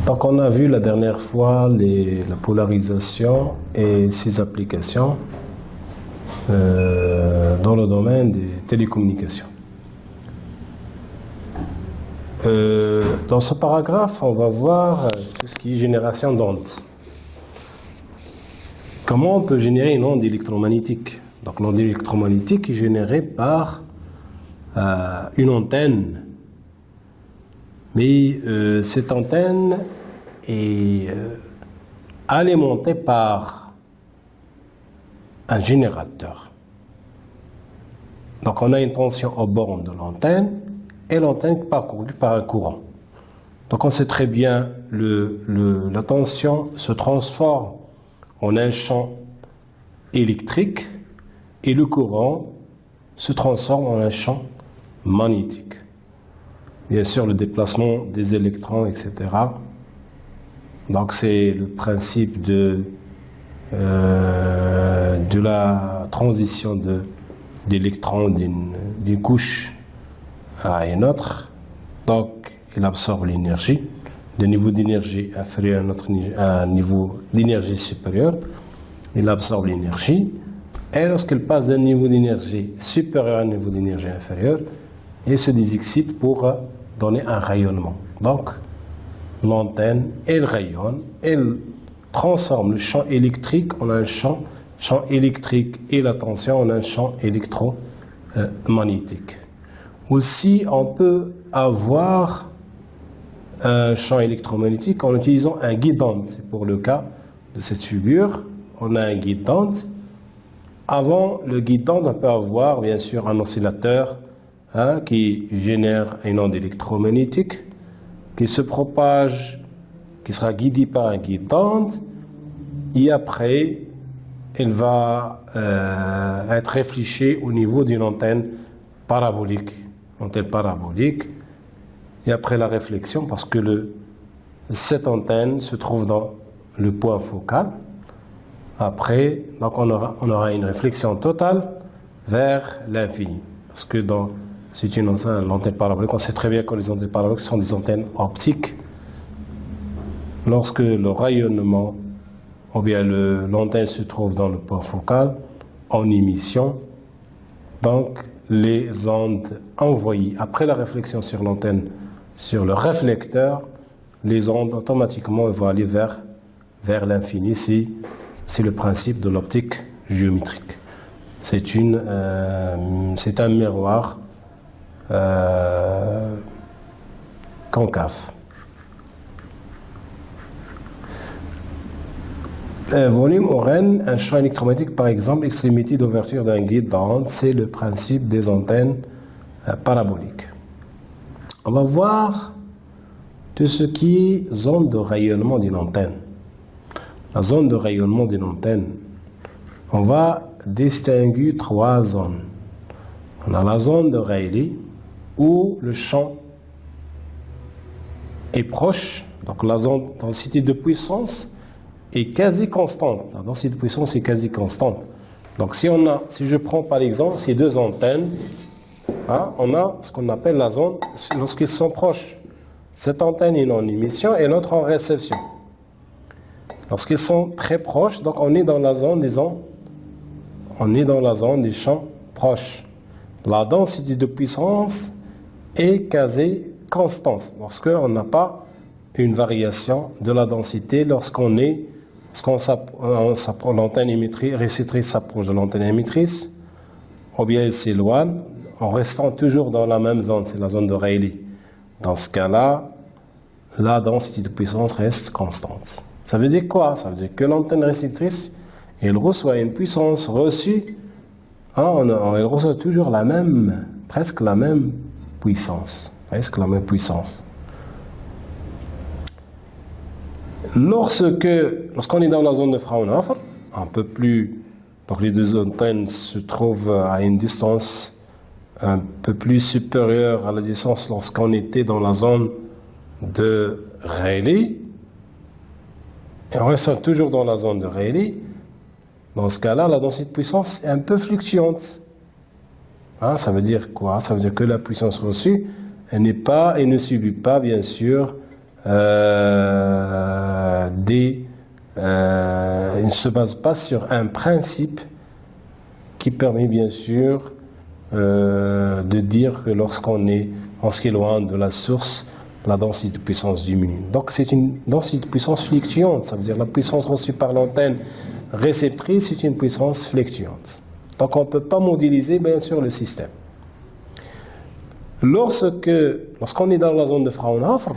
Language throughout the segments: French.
Donc on a vu la dernière fois la polarisation et ses applications dans le domaine des télécommunications. Dans ce paragraphe, on va voir tout ce qui est génération d'ondes. Comment on peut générer une onde électromagnétique? Donc l'onde électromagnétique est générée par une antenne. Mais cette antenne est alimentée par un générateur. Donc on a une tension aux bornes de l'antenne et l'antenne parcourue par un courant. Donc on sait très bien la tension se transforme en un champ électrique et le courant se transforme en un champ magnétique. Bien sûr, le déplacement des électrons, etc. Donc c'est le principe de la transition d'électrons d'une couche à une autre. Donc il absorbe l'énergie d'un niveau d'énergie inférieur à un niveau d'énergie supérieur. Il absorbe l'énergie. Et lorsqu'il passe d'un niveau d'énergie supérieur à un niveau d'énergie inférieur, il se désexcite pour donner un rayonnement. Donc, l'antenne, elle rayonne, elle transforme le champ électrique en un champ électrique et la tension en un champ électromagnétique. Aussi, on peut avoir un champ électromagnétique en utilisant un guide d'onde. C'est pour le cas de cette figure. On a un guide d'onde. Avant le guide d'onde, on peut avoir bien sûr un oscillateur qui génère une onde électromagnétique qui se propage, qui sera guidée par un guide d'onde et après elle va être réfléchie au niveau d'une antenne parabolique. Et après la réflexion, parce que cette antenne se trouve dans le point focal, après donc on aura une réflexion totale vers l'infini. Parce que c'est une antenne parabolique. On sait très bien que les antennes paraboliques sont des antennes optiques. Lorsque le rayonnement, ou bien l'antenne se trouve dans le point focal, en émission, donc les ondes envoyées après la réflexion sur l'antenne, sur le réflecteur, les ondes automatiquement vont aller vers l'infini. C'est le principe de l'optique géométrique. C'est un miroir concave. Volume Oren, un champ électromagnétique par exemple, extrémité d'ouverture d'un guide d'onde, c'est le principe des antennes paraboliques. On va voir tout ce qui est zone de rayonnement d'une antenne. La zone de rayonnement d'une antenne, on va distinguer trois zones. On a la zone de Rayleigh où le champ est proche, donc la densité de puissance est quasi constante. La densité de puissance est quasi constante. Donc si je prends par exemple ces deux antennes, on a ce qu'on appelle la zone lorsqu'ils sont proches. Cette antenne est en émission et l'autre en réception. Lorsqu'ils sont très proches, donc on est dans la zone des champs proches. La densité de puissance est quasi constante lorsqu'on n'a pas une variation de la densité l'antenne réceptrice s'approche de l'antenne émettrice, ou bien elle s'éloigne en restant toujours dans la même zone, c'est la zone de Rayleigh. Dans ce cas-là, la densité de puissance reste constante. Ça veut dire quoi? Ça veut dire que l'antenne réceptrice, elle reçoit une puissance reçue, elle reçoit toujours presque la même puissance. Lorsqu'on est dans la zone de Fraunhofer, un peu plus, donc les deux antennes se trouvent à une distance un peu plus supérieure à la distance lorsqu'on était dans la zone de Rayleigh, et on reste toujours dans la zone de Rayleigh. Dans ce cas-là, la densité de puissance est un peu fluctuante. Ça veut dire quoi? Ça veut dire que la puissance reçue, elle ne subit pas, bien sûr, il ne se base pas sur un principe qui permet bien sûr de dire que on s'éloigne de la source, la densité de puissance diminue. Donc c'est une densité de puissance fluctuante, ça veut dire la puissance reçue par l'antenne réceptrice est une puissance fluctuante. Donc on ne peut pas modéliser bien sûr le système. Lorsqu'on est dans la zone de Fraunhofer,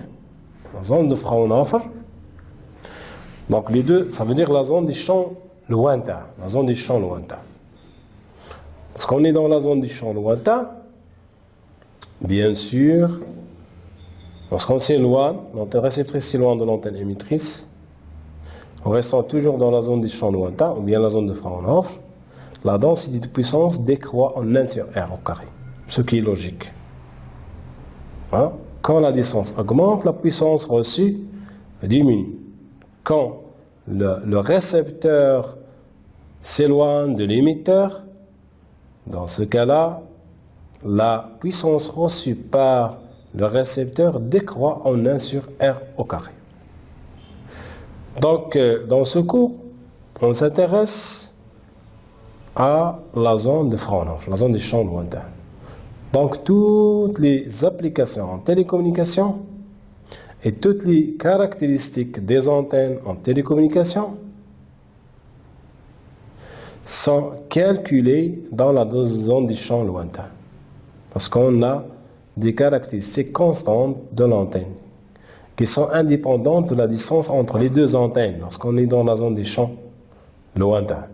donc les deux, ça veut dire la zone des champs lointains, Lorsqu'on est dans la zone des champs lointains, bien sûr, lorsqu'on s'éloigne, l'antenne réceptrice s'éloigne de l'antenne émettrice, en restant toujours dans la zone des champs lointains, ou bien la zone de Fraunhofer, la densité de puissance décroît en 1 sur R au carré, ce qui est logique. Hein? Quand la distance augmente, la puissance reçue diminue. Quand le récepteur s'éloigne de l'émetteur, dans ce cas-là, la puissance reçue par le récepteur décroît en 1 sur R au carré. Donc, dans ce cours, on s'intéresse à la zone de Fraunhofer, la zone des champs lointains. Donc, toutes les applications en télécommunication et toutes les caractéristiques des antennes en télécommunication sont calculées dans la zone des champs lointains. Parce qu'on a des caractéristiques constantes de l'antenne qui sont indépendantes de la distance entre les deux antennes lorsqu'on est dans la zone des champs lointains.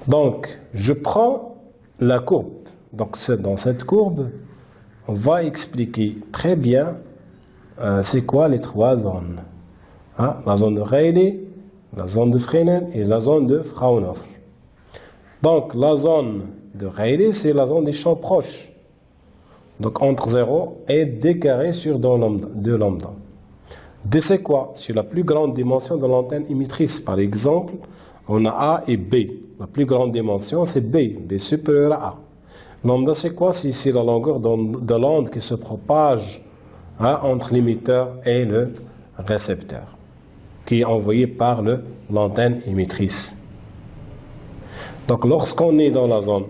Donc, je prends la courbe. Donc, dans cette courbe, on va expliquer très bien c'est quoi les trois zones. Hein? La zone de Rayleigh, la zone de Fresnel et la zone de Fraunhofer. Donc, la zone de Rayleigh, c'est la zone des champs proches. Donc, entre 0 et d carré sur 2 lambda. D, c'est quoi? C'est la plus grande dimension de l'antenne émettrice. Par exemple, on a A et B. La plus grande dimension, c'est B. B supérieur à A. Lambda, c'est quoi? C'est la longueur de l'onde qui se propage entre l'émetteur et le récepteur, qui est envoyé par l'antenne émettrice. Donc, lorsqu'on est dans la zone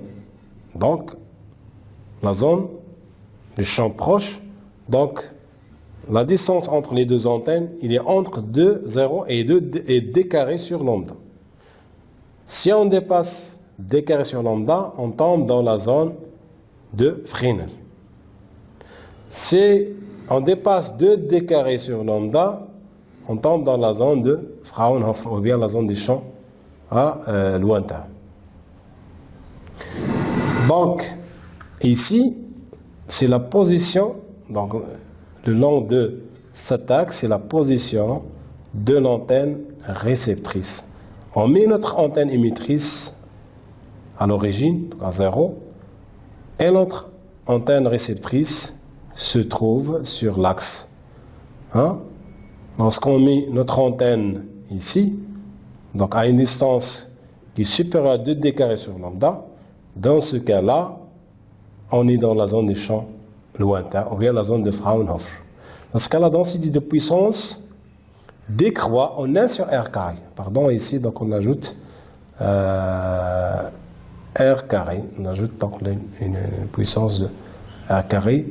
du champ proche, donc la distance entre les deux antennes, il est entre 0 et d carré sur lambda. Si on dépasse d carré sur lambda, on tombe dans la zone de Fresnel. Si on dépasse 2d carré sur lambda, on tombe dans la zone de Fraunhofer, ou bien la zone des champs lointains. Donc, ici, c'est la position, donc le long de cet axe, c'est la position de l'antenne réceptrice. On met notre antenne émettrice à l'origine, à 0, et notre antenne réceptrice se trouve sur l'axe. Hein? Lorsqu'on met notre antenne ici, donc à une distance qui est supérieure à 2d carré sur lambda, dans ce cas-là, on est dans la zone des champs lointains, ou bien la zone de Fraunhofer. Dans ce cas, la densité de puissance décroît en 1 sur R carré. Pardon, ici, donc on ajoute R carré. On ajoute donc une puissance de R carré.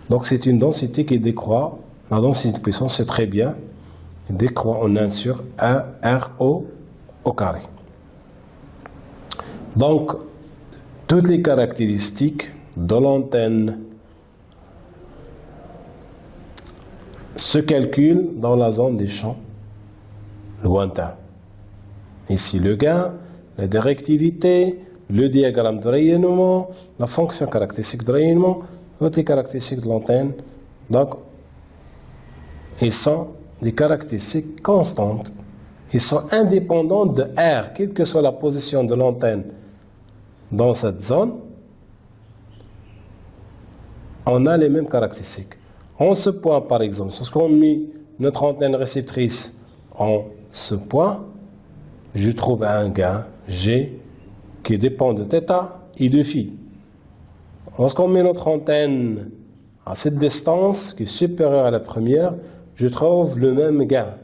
Donc c'est une densité qui décroît. La densité de puissance, c'est très bien. Elle décroît en 1 sur R au carré. Donc, toutes les caractéristiques de l'antenne se calculent dans la zone des champs lointains. Ici, le gain, la directivité, le diagramme de rayonnement, la fonction caractéristique de rayonnement, toutes les caractéristiques de l'antenne. Donc, ils sont des caractéristiques constantes. Ils sont indépendants de R, quelle que soit la position de l'antenne dans cette zone. On a les mêmes caractéristiques. En ce point, par exemple, lorsqu'on met notre antenne réceptrice en ce point, je trouve un gain G qui dépend de θ et de phi. Lorsqu'on met notre antenne à cette distance qui est supérieure à la première, je trouve le même gain,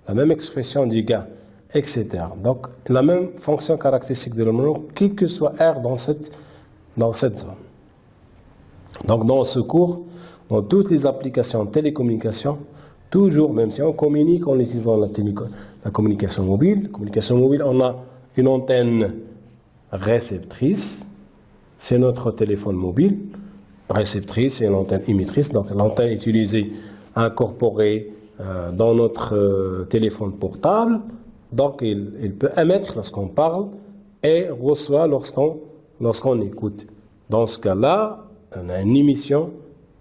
la même expression du gain, etc. Donc, la même fonction caractéristique de l'homologue, quel que soit R dans cette zone. Donc, dans ce cours, dans toutes les applications de télécommunication, toujours, même si on communique en utilisant la communication mobile, on a une antenne réceptrice, c'est notre téléphone mobile, réceptrice et une antenne émettrice. Donc l'antenne utilisée, incorporée dans notre téléphone portable, donc il peut émettre lorsqu'on parle et reçoit lorsqu'on écoute. Dans ce cas-là, on a une émission,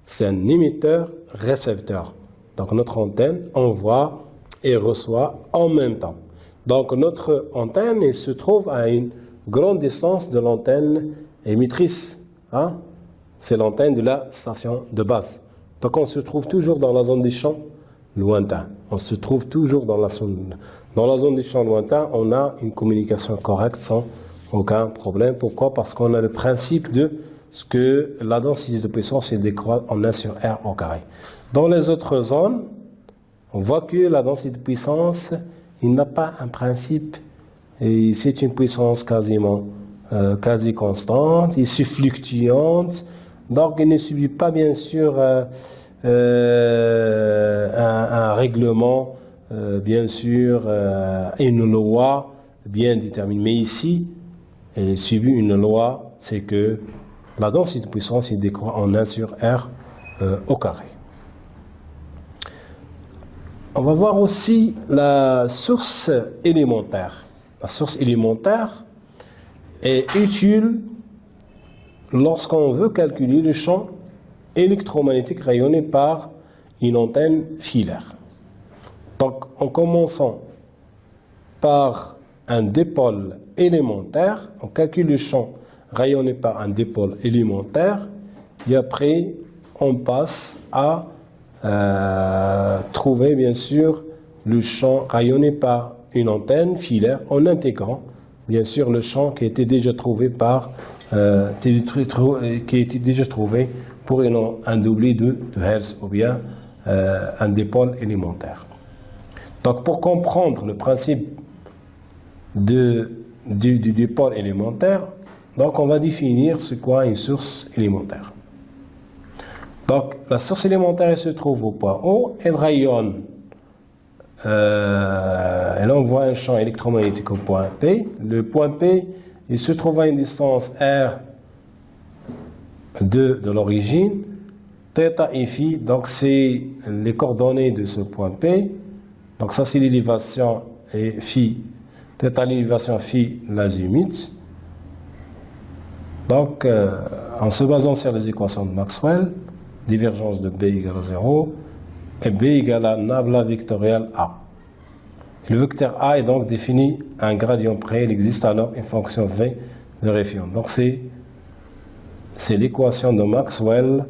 c'est un émetteur-récepteur. Donc notre antenne envoie et reçoit en même temps. Donc notre antenne elle se trouve à une grande distance de l'antenne émettrice. Hein? C'est l'antenne de la station de base. Donc on se trouve toujours dans la zone des champs lointains. On se trouve toujours dans la zone des champs lointains. On a une communication correcte sans aucun problème. Pourquoi? Parce qu'on a le principe de ce que la densité de puissance elle décroît en 1 sur R au carré. Dans les autres zones, on voit que la densité de puissance, il n'a pas un principe, et c'est une puissance quasi constante, et fluctuante, donc il ne subit pas bien sûr un règlement, bien sûr, une loi bien déterminée. Mais ici, il subit une loi, c'est que la densité de puissance, il décroît en 1 sur R au carré. On va voir aussi la source élémentaire. La source élémentaire est utile lorsqu'on veut calculer le champ électromagnétique rayonné par une antenne filaire. Donc, en commençant par un dipôle élémentaire, on calcule le champ rayonné par un dipôle élémentaire, et après, on passe à trouver bien sûr le champ rayonné par une antenne filaire en intégrant bien sûr le champ qui a été déjà trouvé pour un doublé de Hertz ou bien un dipôle élémentaire. Donc pour comprendre le principe du dipôle élémentaire, donc on va définir ce qu'est une source élémentaire. Donc, la source élémentaire, elle se trouve au point O, elle rayonne, elle envoie un champ électromagnétique au point P. Le point P, il se trouve à une distance R de l'origine, θ et phi, donc c'est les coordonnées de ce point P. Donc ça c'est l'élévation et phi, θ l'élévation, phi l'azimut. Donc, en se basant sur les équations de Maxwell, divergence de B égale à 0 et B égale à nabla vectoriel A. Le vecteur A est donc défini à un gradient près, il existe alors une fonction V vérifiante. Donc c'est l'équation de Maxwell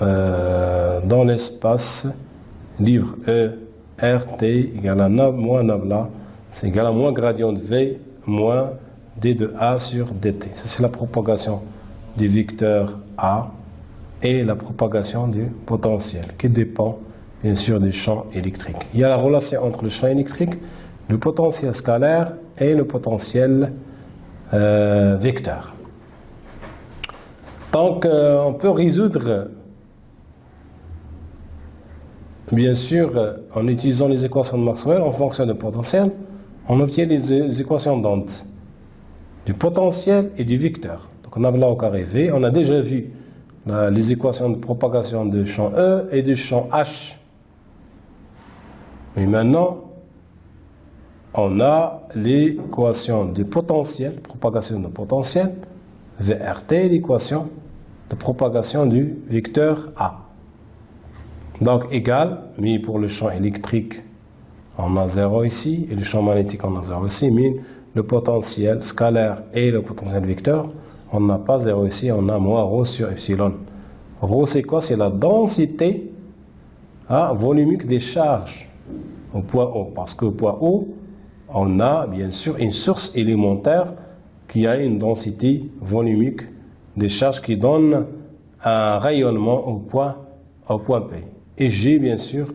dans l'espace libre E RT égale à nab moins nabla, c'est égal à moins gradient de V moins D de A sur dt. Ça c'est la propagation du vecteur A et la propagation du potentiel qui dépend bien sûr du champ électrique. Il y a la relation entre le champ électrique, le potentiel scalaire et le potentiel vecteur. Donc on peut résoudre bien sûr en utilisant les équations de Maxwell en fonction du potentiel, on obtient les équations d'onde du potentiel et du vecteur. Donc on a là au carré V, on a déjà vu les équations de propagation de champ E et du champ H. Mais maintenant, on a l'équation de potentiel, propagation de potentiel, VRT, l'équation de propagation du vecteur A. Donc égal, mais pour le champ électrique, on a 0 ici, et le champ magnétique, on a 0 ici, mais le potentiel scalaire et le potentiel vecteur, on n'a pas 0 ici, on a moins ρ sur epsilon. Ρ, c'est quoi? C'est la densité volumique des charges au point O. Parce qu'au point O, on a bien sûr une source élémentaire qui a une densité volumique des charges qui donne un rayonnement au point P. Et G, bien sûr,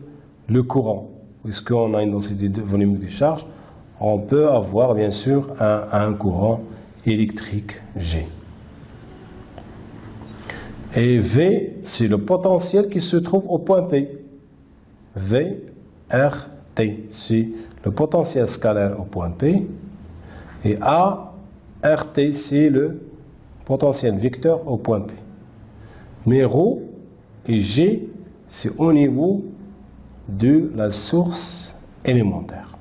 le courant. Puisqu'on a une densité volumique de charge, on peut avoir, bien sûr, un courant électrique G. Et V, c'est le potentiel qui se trouve au point P. V, R, T, c'est le potentiel scalaire au point P. Et A, R, T, c'est le potentiel vecteur au point P. Mais ρ et G, c'est au niveau de la source élémentaire.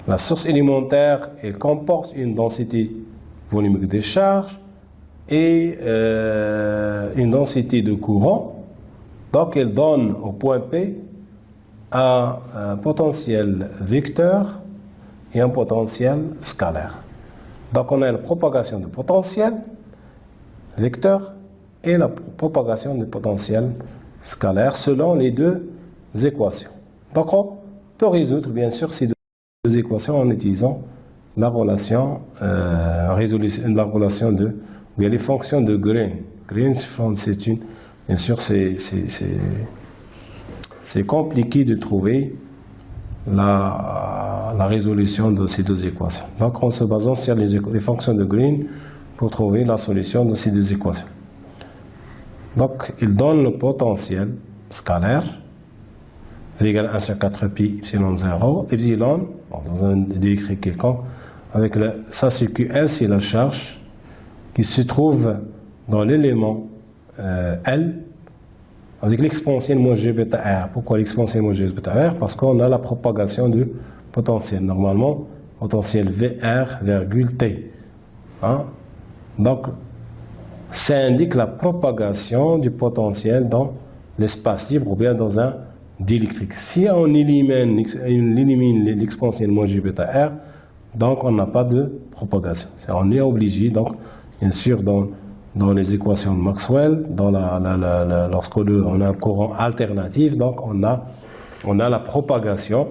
La source élémentaire, elle comporte une densité volumique de charge et une densité de courant. Donc, elle donne au point P un potentiel vecteur et un potentiel scalaire. Donc, on a la propagation de potentiel vecteur et la propagation de potentiel scalaire selon les deux équations. Donc, on peut résoudre, bien sûr, ces deux équations en utilisant la relation, les fonctions de Green. Green, c'est une, bien sûr, c'est compliqué de trouver la résolution de ces deux équations. Donc, en se basant sur les fonctions de Green pour trouver la solution de ces deux équations. Donc, il donne le potentiel scalaire, V égale 1 sur 4 pi epsilon 0, epsilon, dans un décret quelconque, avec ça c'est QL, c'est la charge qui se trouve dans l'élément L, avec l'exponentielle moins G bêta R. Pourquoi l'exponentielle moins G bêta R? Parce qu'on a la propagation du potentiel. Normalement, potentiel VR, virgule T. Hein? Donc, ça indique la propagation du potentiel dans l'espace libre ou bien dans un diélectrique. Si on élimine l'exponentielle moins G bêta R, donc on n'a pas de propagation. On est obligé, donc, bien sûr, dans les équations de Maxwell, lorsqu'on a un courant alternatif, donc on a la propagation.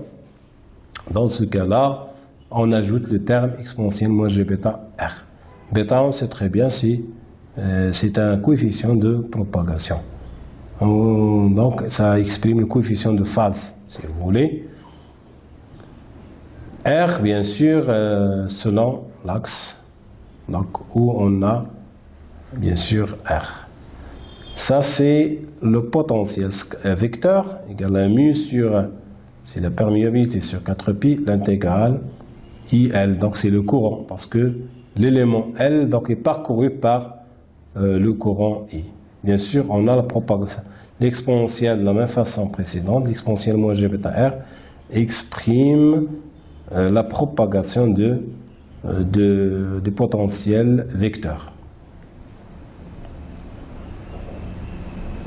Dans ce cas-là, on ajoute le terme exponentielle moins G bêta R. Bêta, on sait très bien si c'est un coefficient de propagation. Donc, ça exprime le coefficient de phase, si vous voulez. R, bien sûr, selon l'axe, donc où on a, bien sûr, R. Ça, c'est le potentiel vecteur, égal à mu sur, c'est la perméabilité sur 4pi, l'intégrale IL. Donc, c'est le courant, parce que l'élément L donc, est parcouru par le courant I. Bien sûr, on a la propagation. L'exponentielle de la même façon précédente, l'exponentielle moins G bêta R, exprime la propagation du potentiel vecteur.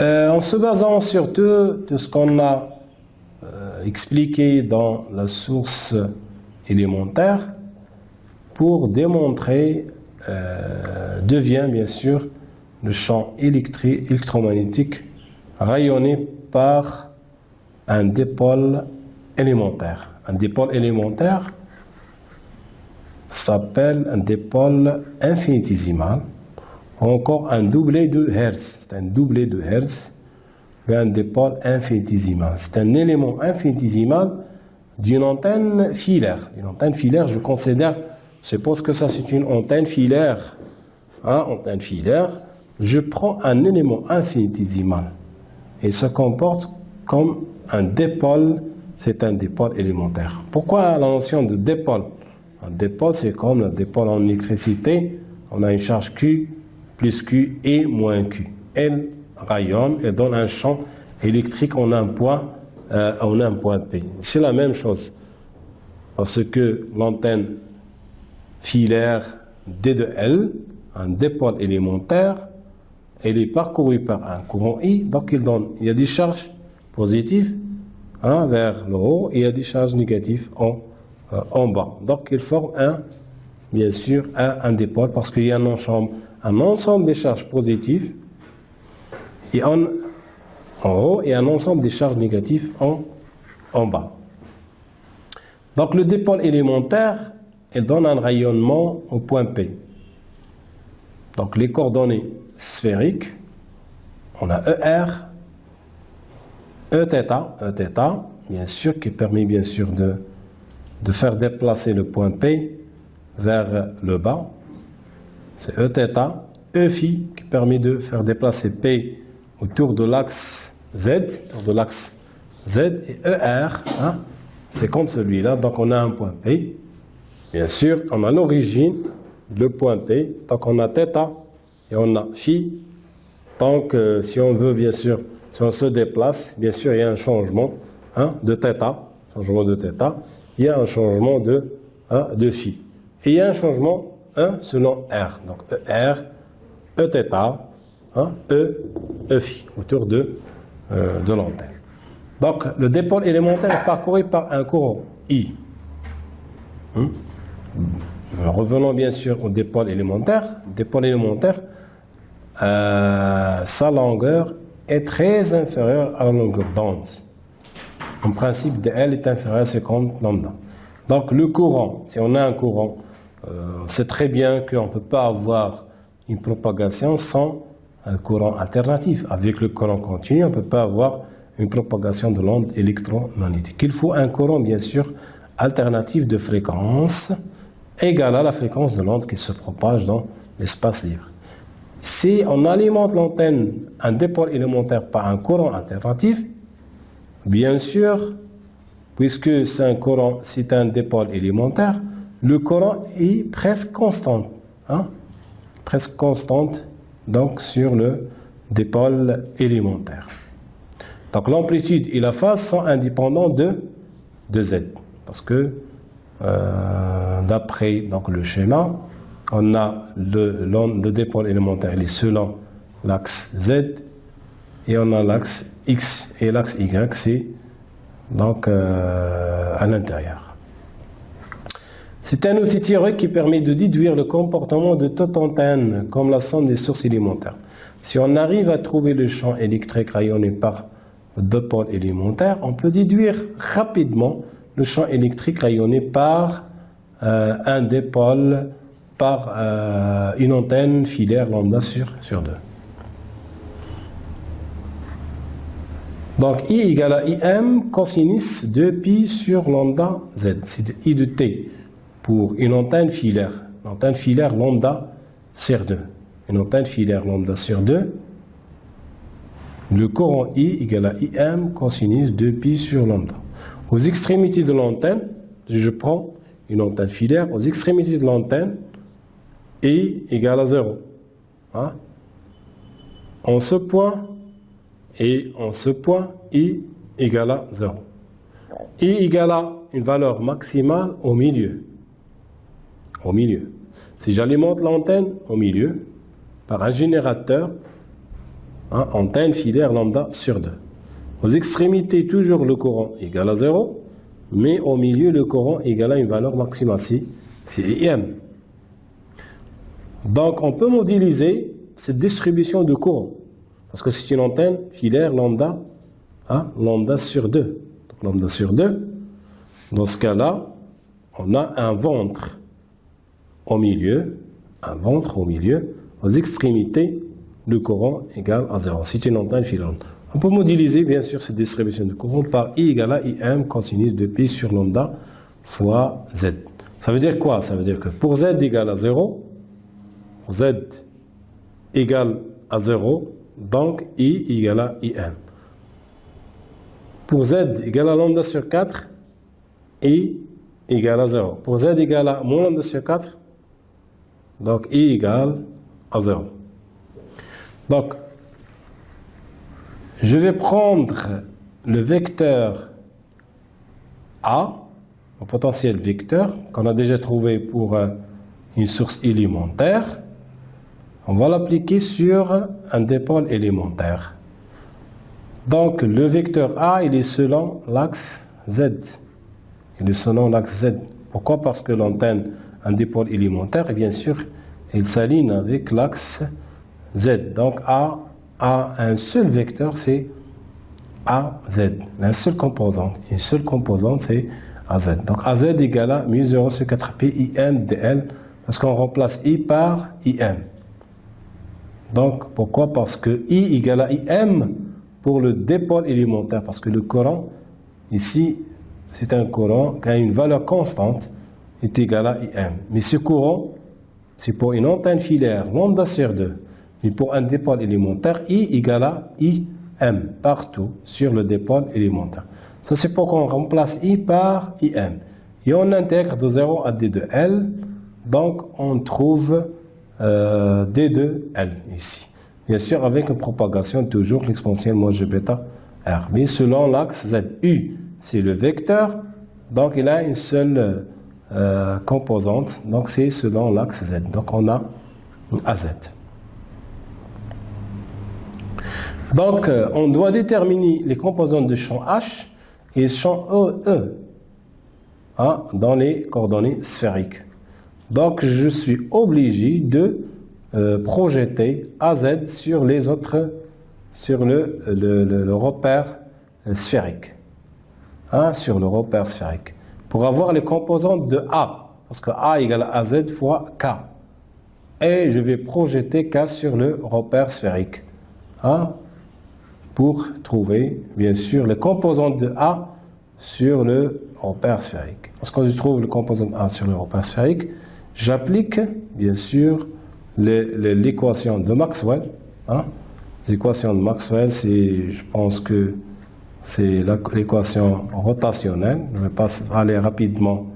En se basant sur tout ce qu'on a expliqué dans la source élémentaire, pour démontrer devient bien sûr le champ électromagnétique rayonné par un dipôle élémentaire. Un dipôle élémentaire s'appelle un dipôle infinitésimal, ou encore un doublet de Hertz. C'est un doublet de Hertz, un dipôle infinitésimal. C'est un élément infinitésimal d'une antenne filaire. Une antenne filaire, je considère, je suppose que ça c'est une antenne filaire. Hein, antenne filaire, je prends un élément infinitésimal et se comporte comme un dipôle, c'est un dipôle élémentaire. Pourquoi la notion de dipôle? Un dipôle, c'est comme un dipôle en électricité, on a une charge Q plus Q et moins Q. Elle rayonne, elle donne un champ électrique en un point P. C'est la même chose, parce que l'antenne filaire D de L, un dipôle élémentaire, elle est parcourue par un courant I, donc il y a des charges positives vers le haut et il y a des charges négatives en bas. Donc il forme bien sûr un dipôle parce qu'il y a un ensemble de charges positives et en haut et un ensemble de charges négatives en bas. Donc le dipôle élémentaire, il donne un rayonnement au point P. Donc les coordonnées sphériques, on a ER, Eθ, bien sûr, qui permet bien sûr de faire déplacer le point P vers le bas. C'est Eθ, Eφ qui permet de faire déplacer P autour de l'axe Z, et ER, hein, c'est comme celui-là, donc on a un point P. Bien sûr, on a l'origine, le point P, donc on a θ et on a φ. Donc, si on veut, bien sûr, si on se déplace, bien sûr, il y a un changement de θ, il y a un changement de φ. Et il y a un changement selon R. Donc, ER, Eθ, Eφ, autour de l'antenne. Donc, le dipôle élémentaire est parcouru par un courant I. Revenons bien sûr au dipôle élémentaire. Sa longueur est très inférieure à la longueur d'onde. En principe, dl est inférieur à 50 lambda. Donc le courant, si on a un courant, on sait très bien qu'on ne peut pas avoir une propagation sans un courant alternatif. Avec le courant continu, on ne peut pas avoir une propagation de l'onde électromagnétique. Il faut un courant, bien sûr, alternatif de fréquence égale à la fréquence de l'onde qui se propage dans l'espace libre. Si on alimente l'antenne, un dipôle élémentaire par un courant alternatif, bien sûr, puisque c'est un dipôle élémentaire, le courant est presque constant. Presque constante, donc, sur le dipôle élémentaire. Donc, l'amplitude et la phase sont indépendants de Z. Parce que, d'après le schéma, on a le dipôle élémentaire, il est selon l'axe Z, et on a l'axe X, et l'axe Y, c'est donc à l'intérieur. C'est un outil théorique qui permet de déduire le comportement de toute antenne, comme la somme des sources élémentaires. Si on arrive à trouver le champ électrique rayonné par le dipôle élémentaire, on peut déduire rapidement le champ électrique rayonné par un dipôle, par une antenne filaire lambda sur 2. Donc I égale à IM cosinus 2pi sur lambda Z. C'est I de T pour une antenne filaire. L'antenne filaire lambda sur 2. Une antenne filaire lambda sur 2. Le courant I égale à IM cosinus 2pi sur lambda. Aux extrémités de l'antenne, je prends une antenne filaire, aux extrémités de l'antenne, I égale à 0. En ce point, et en ce point, I égale à 0. I égale à une valeur maximale au milieu. Au milieu. Si j'alimente l'antenne au milieu par un générateur, antenne filaire lambda sur 2. Aux extrémités, toujours le courant égale à 0, mais au milieu, le courant égale à une valeur maximale, c'est IM. Donc, on peut modéliser cette distribution de courant. Parce que c'est une antenne filaire lambda, lambda sur 2. Donc, lambda sur 2. Dans ce cas-là, on a un ventre au milieu. Aux extrémités, le courant égale à 0. C'est une antenne filaire. On peut modéliser, bien sûr, cette distribution de courant par I égale à IM cosinus de pi sur lambda fois Z. Ça veut dire quoi? Ça veut dire que pour Z égale à 0, Z égale à 0, donc I égale à IM. Pour Z égale à lambda sur 4, I égale à 0. Pour Z égale à moins lambda sur 4, donc I égale à 0. Donc, je vais prendre le vecteur A, le potentiel vecteur, qu'on a déjà trouvé pour une source élémentaire. On va l'appliquer sur un dipôle élémentaire. Donc, le vecteur A, il est selon l'axe Z. Il est selon l'axe Z. Pourquoi? Parce que l'antenne, un dipôle élémentaire, et bien sûr, il s'aligne avec l'axe Z. Donc, A a un seul vecteur, c'est AZ. Une seule composante. Une seule composante, c'est AZ. Donc, AZ égale à mu0 sur 4pi IM dl, parce qu'on remplace I par IM. Donc, pourquoi? Parce que I égale à IM pour le dipôle élémentaire. Parce que le courant, ici, c'est un courant qui a une valeur constante, est égal à IM. Mais ce courant, c'est pour une antenne filaire, lambda sur 2. Mais pour un dipôle élémentaire, I égale à IM, partout sur le dipôle élémentaire. Ça, c'est pour qu'on remplace I par IM. Et on intègre de 0 à D de L. Donc, on trouve D de L ici. Bien sûr, avec une propagation, toujours l'exponentielle moins G bêta R. Mais selon l'axe Z, U, c'est le vecteur. Donc, il a une seule composante. Donc, c'est selon l'axe Z. Donc, on a AZ. Donc, on doit déterminer les composantes de champ H et champ E dans les coordonnées sphériques. Donc, je suis obligé de projeter AZ sur les autres, sur le repère sphérique. Sur le repère sphérique. Pour avoir les composantes de A, parce que A égale à AZ fois K. Et je vais projeter K sur le repère sphérique. Pour trouver, bien sûr, les composantes de A sur le repère sphérique. Lorsque je trouve le composant A sur le repère sphérique, j'applique, bien sûr, l'équation de Maxwell. L'équation de Maxwell, je pense que c'est l'équation rotationnelle. Je vais pas aller rapidement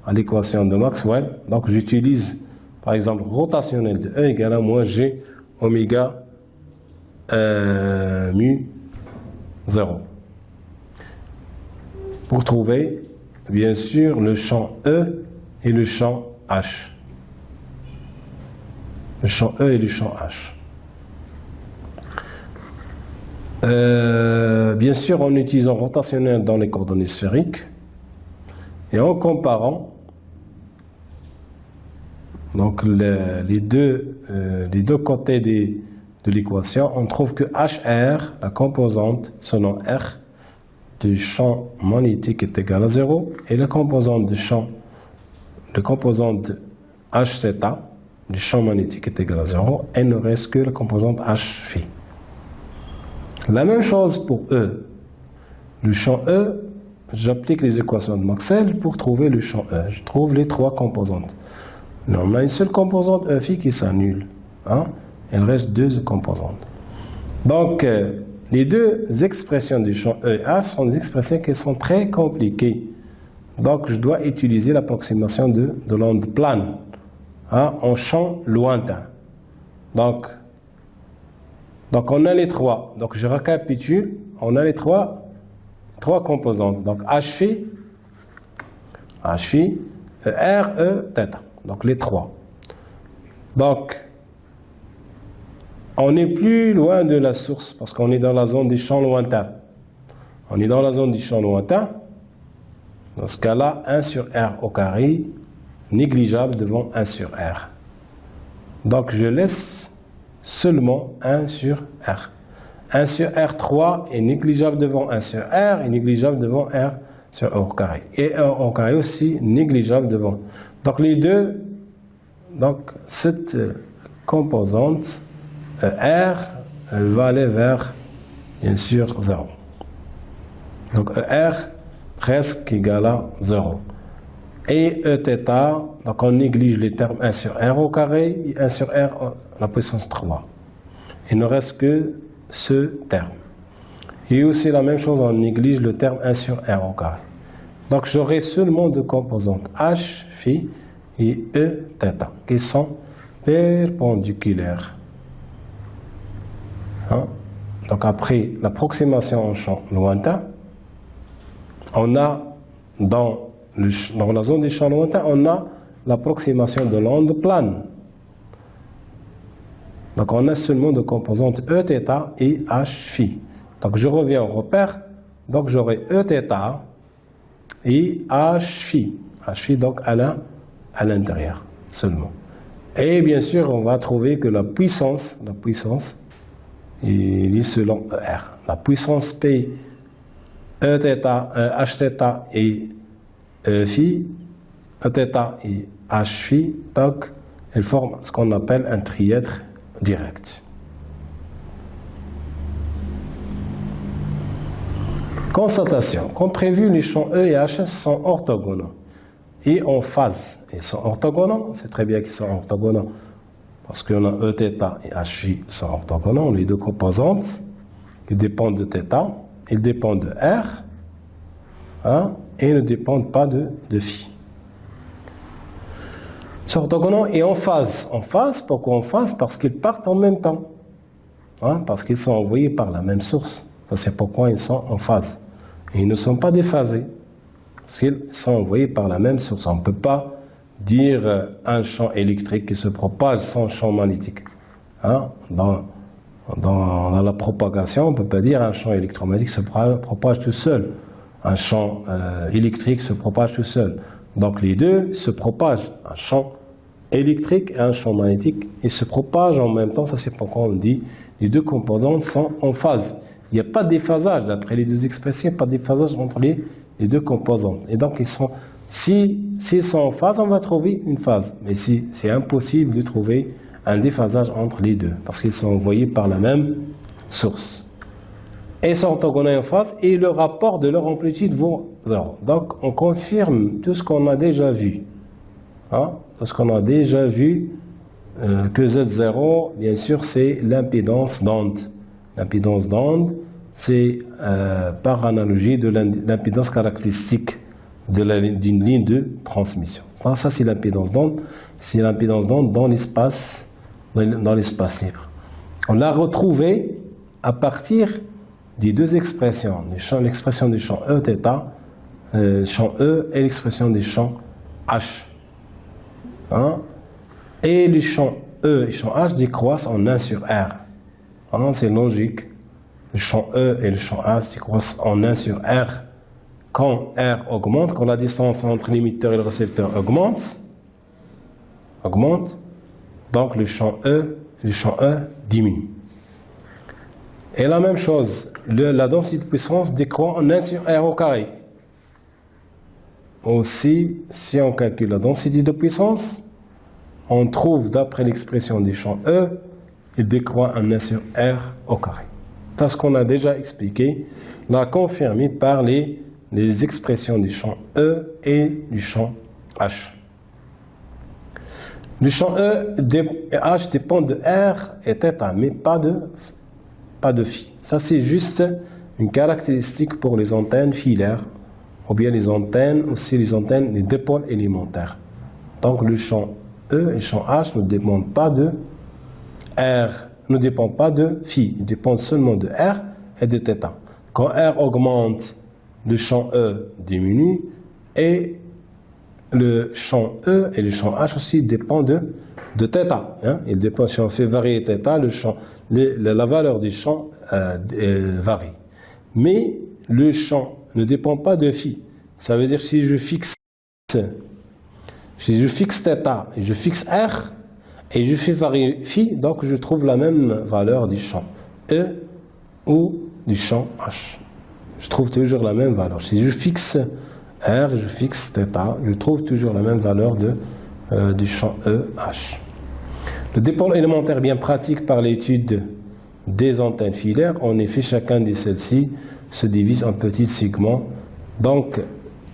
à l'équation de Maxwell. Donc, j'utilise, par exemple, rotationnel de E égale à moins G oméga mu 0. Pour trouver, bien sûr, le champ E et le champ H. Le champ E et le champ H. Bien sûr, en utilisant rotationnel dans les coordonnées sphériques et en comparant donc les deux côtés de l'équation, on trouve que HR, la composante selon R du champ magnétique est égale à 0 et la composante de Hθ du champ magnétique est égale à 0 et ne reste que la composante H phi. La même chose pour E. Le champ E, j'applique les équations de Maxwell pour trouver le champ E. Je trouve les trois composantes. Mais on a une seule composante E phi qui s'annule. Il reste deux composantes. Donc, les deux expressions du champ E et H sont des expressions qui sont très compliquées. Donc, je dois utiliser l'approximation de l'onde plane en champ lointain. Donc, on a les trois. Donc, je récapitule. On a les trois composantes. Donc, H phi, R, E, θ. Donc, les trois. Donc, on est plus loin de la source parce qu'on est dans la zone des champs lointains. On est dans la zone du champ lointain. Dans ce cas-là, 1 sur R au carré, négligeable devant 1 sur R. Donc, je laisse seulement 1 sur R. 1 sur R3 est négligeable devant 1 sur R et négligeable devant R sur R au carré. Et R au carré aussi négligeable devant. Donc, les deux, donc cette composante R va aller vers, bien sûr, 0. Donc, R presque égal à 0. Et Eθ, donc on néglige les termes 1 sur R au carré et 1 sur R la puissance 3. Il ne reste que ce terme. Et aussi la même chose, on néglige le terme 1 sur R au carré. Donc j'aurai seulement deux composantes H phi et Eθ qui sont perpendiculaires. Donc après l'approximation en champ lointain, on a dans la zone des champs lointains, on a l'approximation de l'onde plane. Donc on a seulement deux composantes Eθ et H phi. Donc je reviens au repère, donc j'aurai Eθ et H phi. H phi donc à l'intérieur seulement. Et bien sûr, on va trouver que la puissance il est selon ER. La puissance P, Eθ, Hθ et phi, Eθ et H phi, donc elles forment ce qu'on appelle un trièdre direct. Constatation. Comme prévu, les champs E et H sont orthogonaux et en phase. Ils sont orthogonaux, c'est très bien qu'ils sont orthogonaux parce qu'on a E θ et H sont orthogonaux, les deux composantes. Ils dépendent de θ, ils dépendent de R, hein, et ne dépendent pas de phi. Ils sont orthogonaux et en phase. En phase, pourquoi en phase? Parce qu'ils partent en même temps. Hein, parce qu'ils sont envoyés par la même source. Ça, c'est pourquoi ils sont en phase. Et ils ne sont pas déphasés. Parce qu'ils sont envoyés par la même source. On ne peut pas dire un champ électrique qui se propage sans champ magnétique. Hein, dans la propagation, on ne peut pas dire un champ électromagnétique se propage tout seul. Un champ électrique se propage tout seul. Donc les deux se propagent. Un champ électrique et un champ magnétique, ils se propagent en même temps. Ça, c'est pourquoi on dit les deux composantes sont en phase. Il n'y a pas de déphasage, d'après les deux expressions, il n'y a pas de déphasage entre les deux composantes. Et donc, s'ils sont en phase, on va trouver une phase. Mais si c'est impossible de trouver un déphasage entre les deux, parce qu'ils sont envoyés par la même source. Et sont orthogonaux en phase, et le rapport de leur amplitude vaut 0. Donc, on confirme tout ce qu'on a déjà vu. Hein? Parce qu'on a déjà vu que Z0, bien sûr, c'est l'impédance d'onde. L'impédance d'onde, c'est par analogie de l'impédance caractéristique d'une ligne de transmission. Ça c'est l'impédance d'onde. C'est l'impédance d'onde dans l'espace libre. On l'a retrouvé à partir des deux expressions, l'expression du champ E θ, champ E, et l'expression du champ H. Hein? Et les champs E et les champs H décroissent en 1 sur R. Hein, c'est logique. Le champ E et le champ H décroissent en 1 sur R. Quand R augmente, quand la distance entre l'émetteur et le récepteur augmente, donc le champ E diminue. Et la même chose, la densité de puissance décroît en 1 sur R au carré. Aussi, si on calcule la densité de puissance, on trouve, d'après l'expression du champ E, il décroît en 1 sur R au carré. C'est ce qu'on a déjà expliqué, l'a confirmé par les expressions du champ E et du champ H. Le champ E et H dépend de R et θ, mais pas de phi. Ça, c'est juste une caractéristique pour les antennes filaires, ou bien les antennes, les dipôles élémentaires. Donc, le champ E et le champ H ne dépendent pas de R, ne dépendent pas de phi, ils dépendent seulement de R et de θ. Quand R augmente, le champ E diminue et le champ E et le champ H aussi dépendent de θ. Hein? Il dépend, si on fait varier θ, la valeur du champ varie. Mais le champ ne dépend pas de phi. Ça veut dire si je fixe θ et je fixe R et je fais varier phi, donc je trouve la même valeur du champ E ou du champ H. Je trouve toujours la même valeur. Si je fixe R, je fixe θ, je trouve toujours la même valeur du champ E, H. Le dipôle élémentaire est bien pratique par l'étude des antennes filaires. En effet, chacun de celles-ci se divise en petits segments. Donc,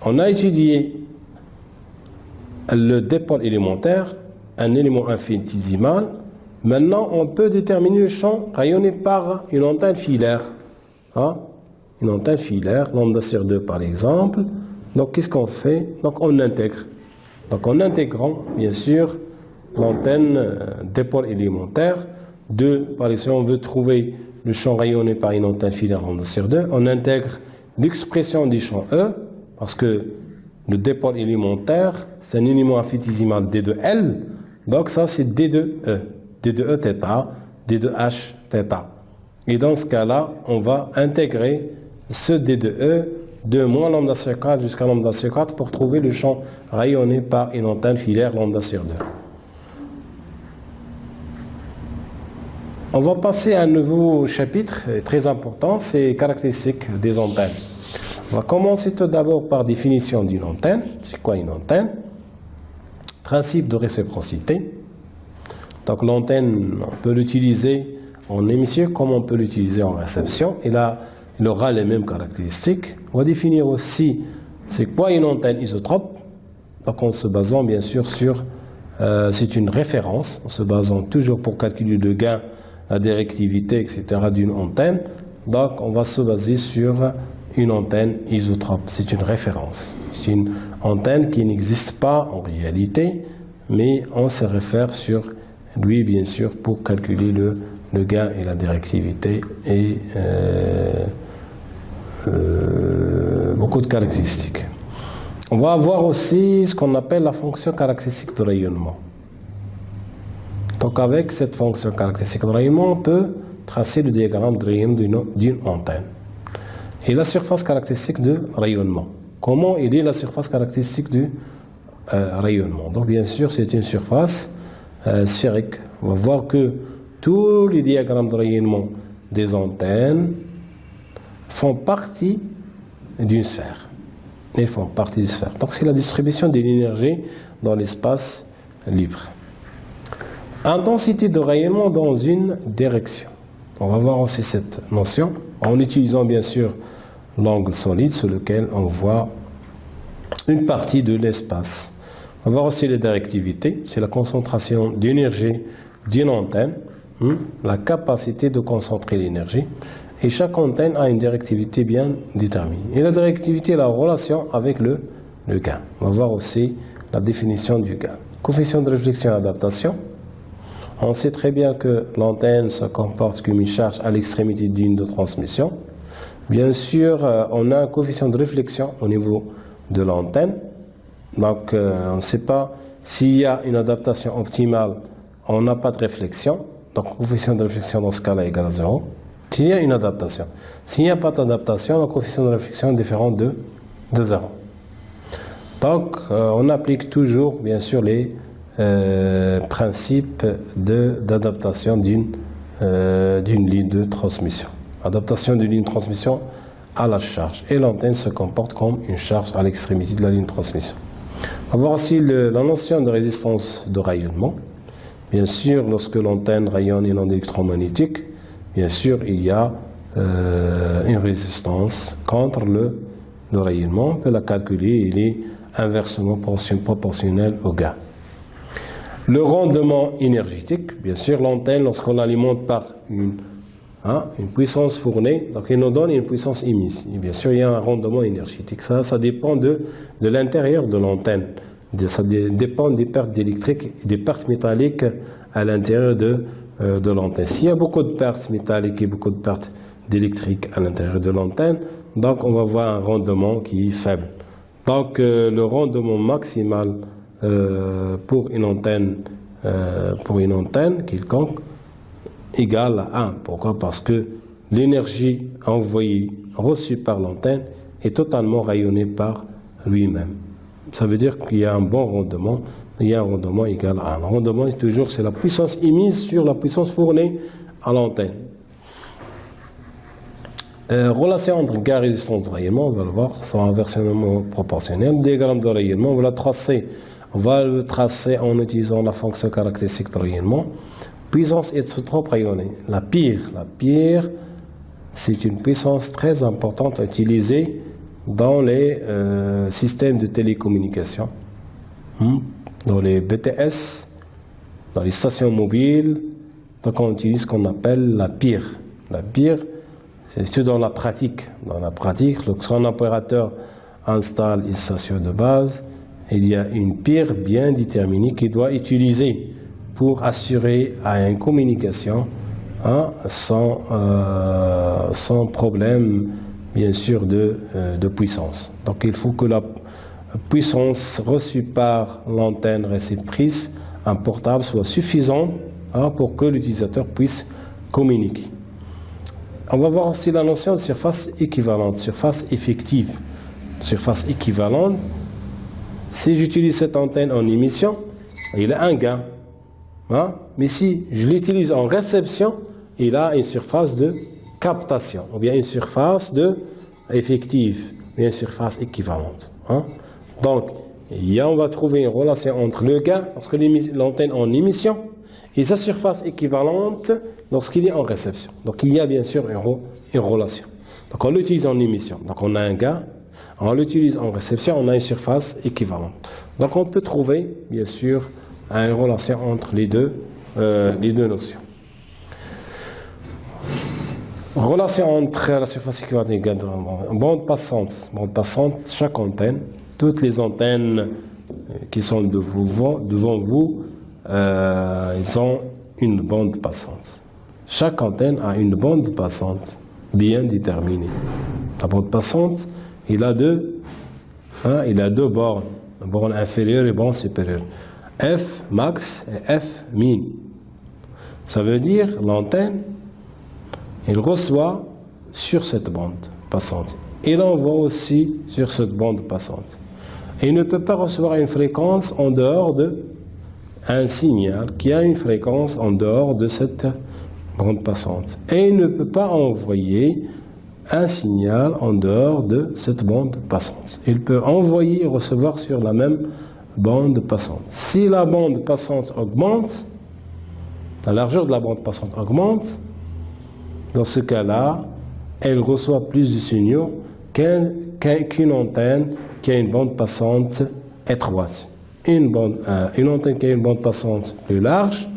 on a étudié le dipôle élémentaire, un élément infinitésimal. Maintenant, on peut déterminer le champ rayonné par une antenne filaire. Hein? Une antenne filaire, lambda sur 2 par exemple. Donc, qu'est-ce qu'on fait? Donc, on intègre. Donc, en intégrant, bien sûr, l'antenne dipôle élémentaire, par exemple, si on veut trouver le champ rayonné par une antenne filaire lambda sur 2, on intègre l'expression du champ E, parce que le dipôle élémentaire, c'est un élément infinitésimal D de L, donc ça c'est D de E, D de E θ, D de H θ. Et dans ce cas-là, on va intégrer ce D de E de moins lambda sur 4 jusqu'à lambda sur 4 pour trouver le champ rayonné par une antenne filaire lambda sur 2. On va passer à un nouveau chapitre très important, c'est caractéristiques des antennes. On va commencer tout d'abord par définition d'une antenne. C'est quoi une antenne? Principe de réciprocité. Donc l'antenne, on peut l'utiliser en émission comme on peut l'utiliser en réception. Et il aura les mêmes caractéristiques. On va définir aussi c'est quoi une antenne isotrope. Donc en se basant bien sûr sur, c'est une référence, en se basant toujours pour calculer le gain, la directivité, etc. d'une antenne. Donc on va se baser sur une antenne isotrope. C'est une référence. C'est une antenne qui n'existe pas en réalité, mais on se réfère sur lui bien sûr pour calculer le gain et la directivité et beaucoup de caractéristiques. On va avoir aussi ce qu'on appelle la fonction caractéristique de rayonnement. Donc avec cette fonction caractéristique de rayonnement, on peut tracer le diagramme de rayonnement d'une antenne. Et la surface caractéristique de rayonnement. Comment il est la surface caractéristique du rayonnement? Donc bien sûr, c'est une surface sphérique. On va voir que tous les diagrammes de rayonnement des antennes font partie d'une sphère. Ils font partie d'une sphère. Donc c'est la distribution de l'énergie dans l'espace libre. Intensité de rayonnement dans une direction. On va voir aussi cette notion en utilisant bien sûr l'angle solide sur lequel on voit une partie de l'espace. On va voir aussi la directivité, c'est la concentration d'énergie d'une antenne, la capacité de concentrer l'énergie. Et chaque antenne a une directivité bien déterminée. Et la directivité est la relation avec le gain. On va voir aussi la définition du gain. Coefficient de réflexion et adaptation. On sait très bien que l'antenne se comporte comme une charge à l'extrémité d'une de transmission. Bien sûr, on a un coefficient de réflexion au niveau de l'antenne. Donc, on ne sait pas s'il y a une adaptation optimale, on n'a pas de réflexion. Donc, le coefficient de réflexion dans ce cas-là est égal à 0. S'il y a une adaptation. S'il n'y a pas d'adaptation, le coefficient de réflexion est différent de 0. Donc, on applique toujours, bien sûr, les principes d'adaptation d'une ligne de transmission. Adaptation d'une ligne de transmission à la charge. Et l'antenne se comporte comme une charge à l'extrémité de la ligne de transmission. On va voir aussi la notion de résistance de rayonnement. Bien sûr, lorsque l'antenne rayonne une onde électromagnétique, bien sûr, il y a une résistance contre le rayonnement. On peut la calculer, il est inversement proportionnel au gain. Le rendement énergétique, bien sûr, l'antenne, lorsqu'on l'alimente par une puissance fournie, donc il nous donne une puissance émise. Et bien sûr, il y a un rendement énergétique. Ça dépend de l'intérieur de l'antenne. Ça dépend des pertes électriques, des pertes métalliques à l'intérieur de l'antenne. S'il y a beaucoup de pertes métalliques et beaucoup de pertes électriques à l'intérieur de l'antenne, donc on va voir un rendement qui est faible. Donc le rendement maximal pour une antenne quelconque égale à 1. Pourquoi? Parce que l'énergie reçue par l'antenne est totalement rayonnée par lui-même. Ça veut dire qu'il y a un bon rendement, il y a un rendement égal à 1. Le rendement, c'est la puissance émise sur la puissance fournie à l'antenne. Relation entre gain et résistance de rayonnement, on va le voir, sont inversement proportionnelles. Le diagramme de rayonnement, on va le tracer en utilisant la fonction caractéristique de rayonnement. Puissance isotrope rayonnée. La pire, c'est une puissance très importante à utiliser dans les systèmes de télécommunication, dans les BTS, dans les stations mobiles. Donc on utilise ce qu'on appelle la pire. La pire, c'est dans la pratique. Dans la pratique, lorsqu'un opérateur installe une station de base, il y a une pire bien déterminée qu'il doit utiliser pour assurer à une communication sans problème, bien sûr, de puissance. Donc il faut que la puissance reçue par l'antenne réceptrice, un portable, soit suffisante pour que l'utilisateur puisse communiquer. On va voir aussi la notion de surface équivalente, surface effective. Surface équivalente, si j'utilise cette antenne en émission, il a un gain. Mais si je l'utilise en réception, il a une surface de captation, ou bien une surface effective, ou bien une surface équivalente. Donc, on va trouver une relation entre le gain, lorsque l'antenne en émission, et sa surface équivalente lorsqu'il est en réception. Donc, il y a bien sûr une relation. Donc on l'utilise en émission. Donc on a un gain. On l'utilise en réception, on a une surface équivalente. Donc on peut trouver, bien sûr, une relation entre les deux notions. Relation entre la surface équivalente et le gain de bande passante. Bande passante, chaque antenne, toutes les antennes qui sont devant vous, ils ont une bande passante. Chaque antenne a une bande passante bien déterminée. La bande passante, il a deux bornes, une borne inférieure et une borne supérieure. F max et F min. Ça veut dire l'antenne, il reçoit sur cette bande passante. Il envoie aussi sur cette bande passante. Et il ne peut pas recevoir une fréquence en dehors d'un signal qui a une fréquence en dehors de cette bande passante. Et il ne peut pas envoyer un signal en dehors de cette bande passante. Il peut envoyer et recevoir sur la même bande passante. Si la bande passante augmente, la largeur de la bande passante augmente, dans ce cas-là, elle reçoit plus de signaux qu'une antenne qui a une bande passante étroite. Une antenne qui a une bande passante plus large,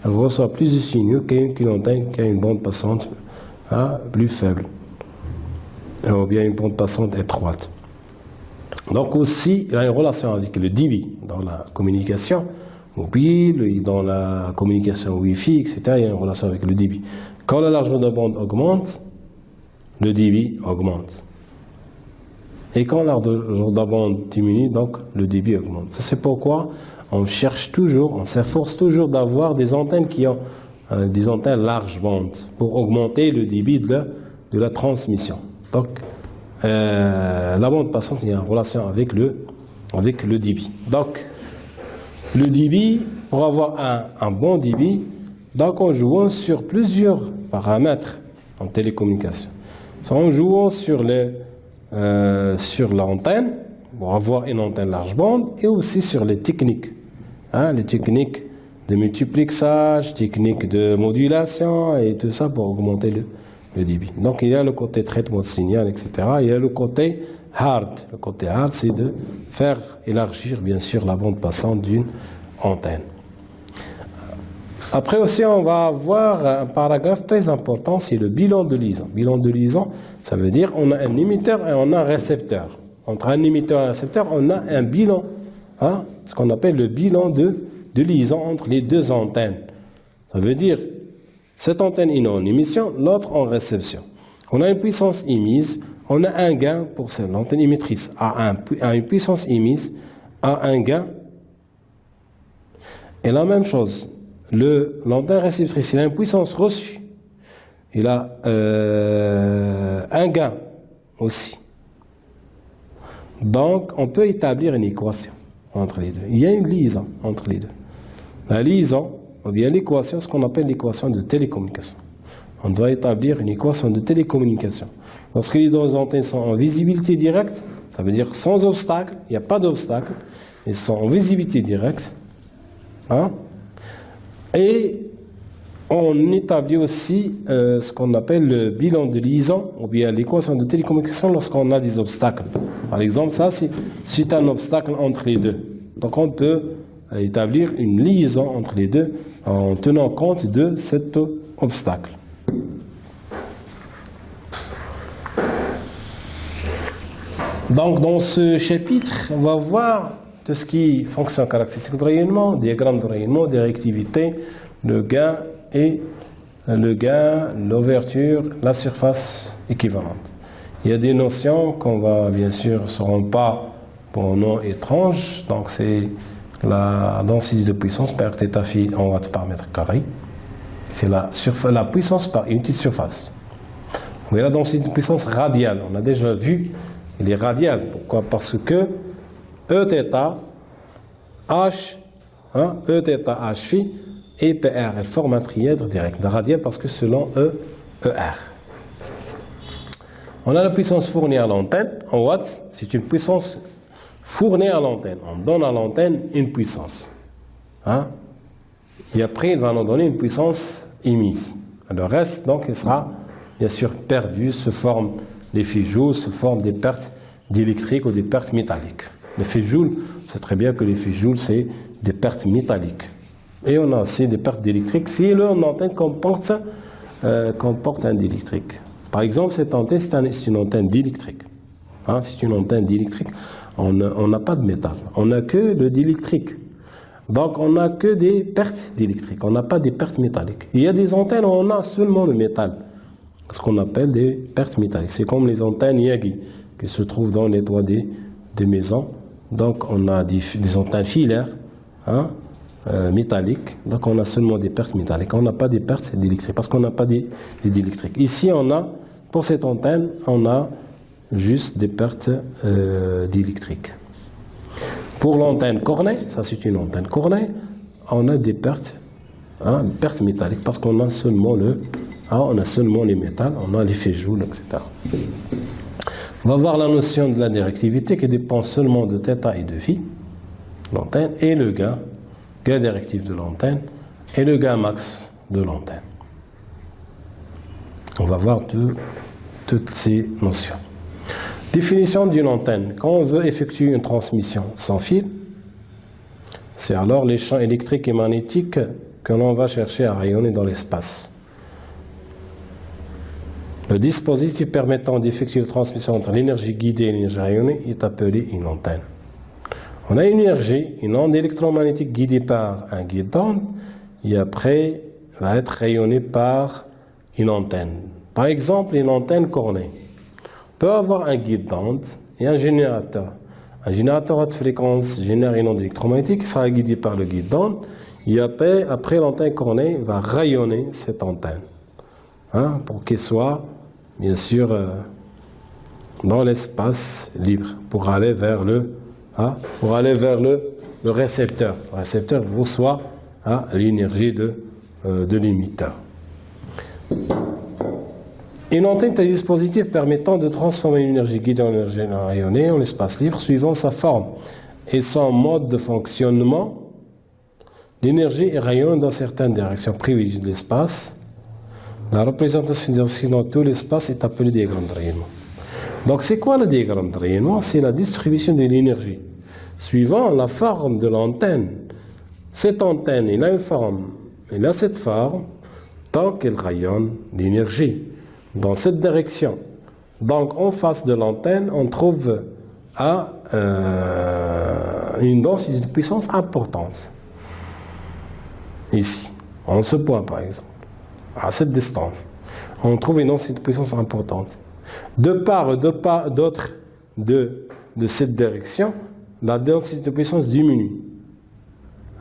elle reçoit plus de signaux qu'une antenne qui a une bande passante plus faible, ou bien une bande passante étroite. Donc aussi, il y a une relation avec le débit dans la communication mobile, dans la communication Wi-Fi, etc. Il y a une relation avec le débit. Quand la largeur de la bande augmente, le débit augmente. Et quand la largeur de la bande diminue, donc le débit augmente. C'est pourquoi on cherche toujours, on s'efforce toujours d'avoir des antennes qui ont des antennes large bande pour augmenter le débit de la transmission. Donc, la bande passante, il y a une relation avec le débit. Donc, le débit, pour avoir un bon débit, donc en jouant sur plusieurs paramètres en télécommunication. En jouant sur l'antenne, pour avoir une antenne large bande, et aussi sur les techniques. Les techniques de multiplexage, techniques de modulation, et tout ça pour augmenter le débit. Donc il y a le côté traitement de signal, etc. Il y a le côté hard. Le côté hard, c'est de faire élargir, bien sûr, la bande passante d'une antenne. Après aussi, on va avoir un paragraphe très important, c'est le bilan de liaison. Bilan de liaison, ça veut dire on a un émetteur et on a un récepteur. Entre un émetteur et un récepteur, on a un bilan, ce qu'on appelle le bilan de liaison entre les deux antennes. Ça veut dire cette antenne est en émission, l'autre en réception. On a une puissance émise, on a un gain pour l'antenne émettrice a une puissance émise, a un gain. Et la même chose, l'antenne réceptrice, il a une puissance reçue, il a un gain aussi. Donc, on peut établir une équation entre les deux. Il y a une liaison entre les deux. La liaison, ou bien l'équation, ce qu'on appelle l'équation de télécommunication. On doit établir une équation de télécommunication. Lorsque les deux antennes sont en visibilité directe, ça veut dire sans obstacle, il n'y a pas d'obstacle, ils sont en visibilité directe. Et on établit aussi ce qu'on appelle le bilan de liaison, ou bien l'équation de télécommunication lorsqu'on a des obstacles. Par exemple, ça, c'est un obstacle entre les deux. Donc on peut établir une liaison entre les deux en tenant compte de cet obstacle. Donc dans ce chapitre, on va voir tout ce qui fonctionne caractéristique de rayonnement, diagramme de rayonnement, directivité, le gain, l'ouverture, la surface équivalente. Il y a des notions qu'on va, bien sûr, ne seront pas pour nous étranges. Donc c'est la densité de puissance par θ phi en watts par mètre carré. C'est la puissance par unité de surface. Mais la densité de puissance radiale, on a déjà vu, il est radial. Pourquoi? Parce que Eθ, H, Eθ, H phi et PR, elles forment un trièdre direct. Radial parce que selon ER. On a la puissance fournie à l'antenne, en watts, c'est une puissance fournie à l'antenne. On donne à l'antenne une puissance. Et après, il va nous donner une puissance émise. Le reste, donc, il sera bien sûr perdues, se forment les fijoules, se forment des pertes d'électrique ou des pertes métalliques. Les fijoules, c'est très bien que les fijoules, c'est des pertes métalliques. Et on a aussi des pertes d'électrique si l'antenne comporte un d'électrique. Par exemple, cette antenne, c'est une antenne d'électrique. Hein, c'est une antenne d'électrique. On n'a pas de métal. On n'a que le d'électrique. Donc, on n'a que des pertes d'électrique. On n'a pas des pertes métalliques. Il y a des antennes où on a seulement le métal. Ce qu'on appelle des pertes métalliques. C'est comme les antennes Yagi qui se trouvent dans les toits des maisons. Donc, on a des antennes filaires, hein, métalliques. Donc, on a seulement des pertes métalliques. On n'a pas des pertes d'électrique parce qu'on n'a pas d'électrique. Ici, pour cette antenne, on a juste des pertes d'électrique. Pour l'antenne cornée, ça c'est une antenne cornée, on a des pertes métalliques parce qu'on a seulement les métals, on a les fijoules, etc. On va voir la notion de la directivité qui dépend seulement de θ et de phi, l'antenne, et le gain directif de l'antenne, et le gain max de l'antenne. On va voir toutes ces notions. Définition d'une antenne. Quand on veut effectuer une transmission sans fil, c'est alors les champs électriques et magnétiques que l'on va chercher à rayonner dans l'espace. Le dispositif permettant d'effectuer la transmission entre l'énergie guidée et l'énergie rayonnée est appelé une antenne. On a une énergie, une onde électromagnétique guidée par un guide d'onde et après va être rayonnée par une antenne. Par exemple, une antenne cornée peut avoir un guide d'onde et un générateur. Un générateur haute fréquence génère une onde électromagnétique qui sera guidée par le guide d'onde et après l'antenne cornée va rayonner cette antenne, hein, pour qu'elle soit bien sûr dans l'espace libre pour aller vers le récepteur. Le récepteur reçoit l'énergie de l'émetteur. Une antenne est un dispositif permettant de transformer l'énergie guidée en énergie rayonnée en espace libre suivant sa forme et son mode de fonctionnement. L'énergie est rayonnée dans certaines directions privilégiées de l'espace. La représentation d'énergie dans tout l'espace est appelée diagramme de rayonnement. Donc c'est quoi le diagramme de rayonnement? C'est la distribution de l'énergie suivant la forme de l'antenne. Cette antenne, elle a une forme, elle a cette forme tant qu'elle rayonne l'énergie dans cette direction. Donc en face de l'antenne, on trouve une densité de puissance importante. Ici, en ce point par exemple, à cette distance, on trouve une densité de puissance importante. De part et d'autre de cette direction, la densité de puissance diminue.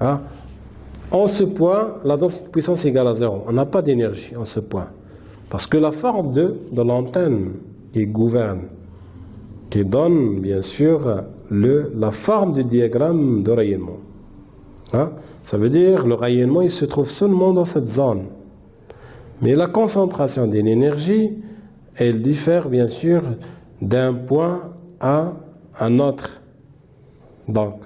Hein? En ce point, la densité de puissance est égale à 0. On n'a pas d'énergie en ce point. Parce que la forme de l'antenne qui gouverne, qui donne bien sûr la forme du diagramme de rayonnement. Hein? Ça veut dire que le rayonnement il se trouve seulement dans cette zone. Mais la concentration de l'énergie, elle diffère bien sûr d'un point à un autre. Donc,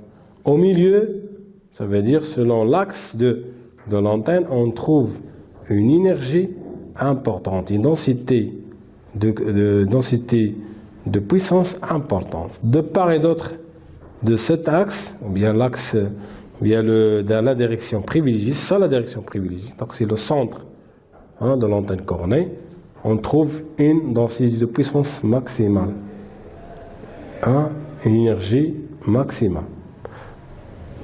au milieu, ça veut dire selon l'axe de l'antenne, on trouve une énergie importante, une densité de puissance importante. De part et d'autre de cet axe, ou bien l'axe, dans la direction privilégiée, c'est ça la direction privilégiée, donc c'est le centre de l'antenne cornée, on trouve une densité de puissance maximale, une énergie maximale.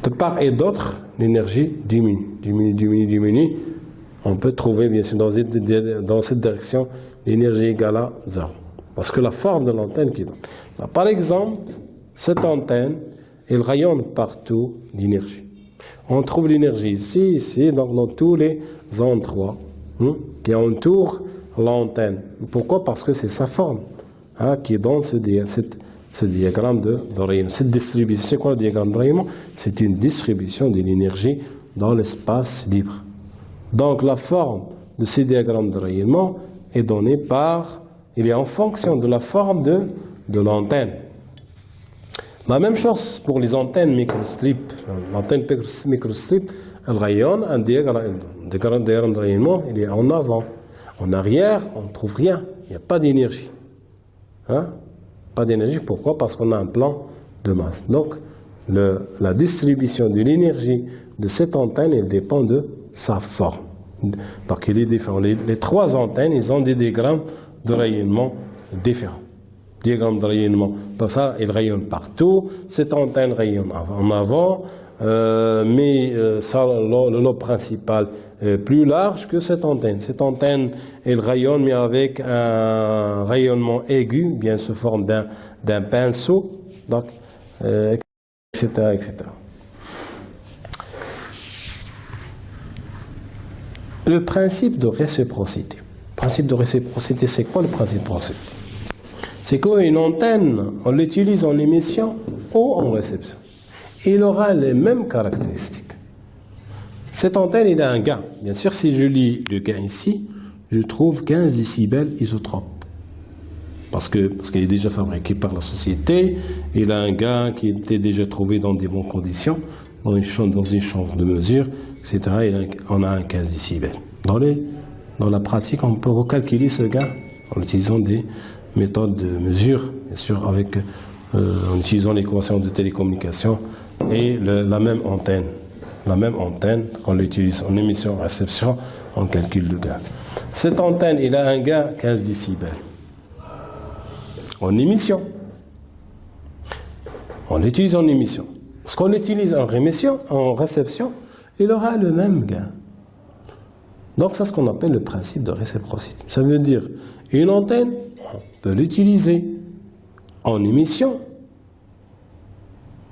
De part et d'autre, l'énergie diminue. On peut trouver, bien sûr, dans cette direction, l'énergie égale à 0. Parce que la forme de l'antenne qui donne. Là, par exemple, cette antenne, elle rayonne partout l'énergie. On trouve l'énergie ici, donc dans tous les endroits qui entourent l'antenne. Pourquoi? Parce que c'est sa forme qui donne ce diagramme de rayonnement. Cette distribution, c'est quoi le diagramme de rayonnement? C'est une distribution de l'énergie dans l'espace libre. Donc la forme de ce diagramme de rayonnement est donnée il est en fonction de la forme de l'antenne. La même chose pour les antennes microstrip. L'antenne microstrip, elle rayonne, un diagramme de rayonnement, il est en avant. En arrière, on ne trouve rien. Il n'y a pas d'énergie. Hein? Pas d'énergie, pourquoi? Parce qu'on a un plan de masse. Donc, la distribution de l'énergie de cette antenne, elle dépend de sa forme. Donc, il est différent. Les trois antennes, ils ont des diagrammes de rayonnement différents. Diagramme de rayonnement. Donc ça, il rayonne partout. Cette antenne rayonne en avant, mais ça, le lobe principal est plus large que cette antenne. Cette antenne, elle rayonne, mais avec un rayonnement aigu, bien sous forme d'un pinceau, donc, etc., etc. Le principe de réciprocité. Le principe de réciprocité, c'est quoi le principe de réciprocité? C'est qu'une antenne, on l'utilise en émission ou en réception. Il aura les mêmes caractéristiques. Cette antenne, il a un gain. Bien sûr, si je lis le gain ici, je trouve 15 décibels isotrope. Parce qu'il est déjà fabriqué par la société, il a un gain qui était déjà trouvé dans des bonnes conditions, dans une chambre de mesure, etc. On a un 15 décibels. Dans la pratique, on peut recalculer ce gain en utilisant des méthodes de mesure, bien sûr, en utilisant l'équation de télécommunication et la même antenne. La même antenne, qu'on l'utilise en émission-réception, on calcule le gain. Cette antenne, il a un gain 15 décibels. En émission. On l'utilise en émission. Ce qu'on utilise en réception, il aura le même gain. Donc, c'est ce qu'on appelle le principe de réciprocité. Ça veut dire, une antenne, on peut l'utiliser en émission,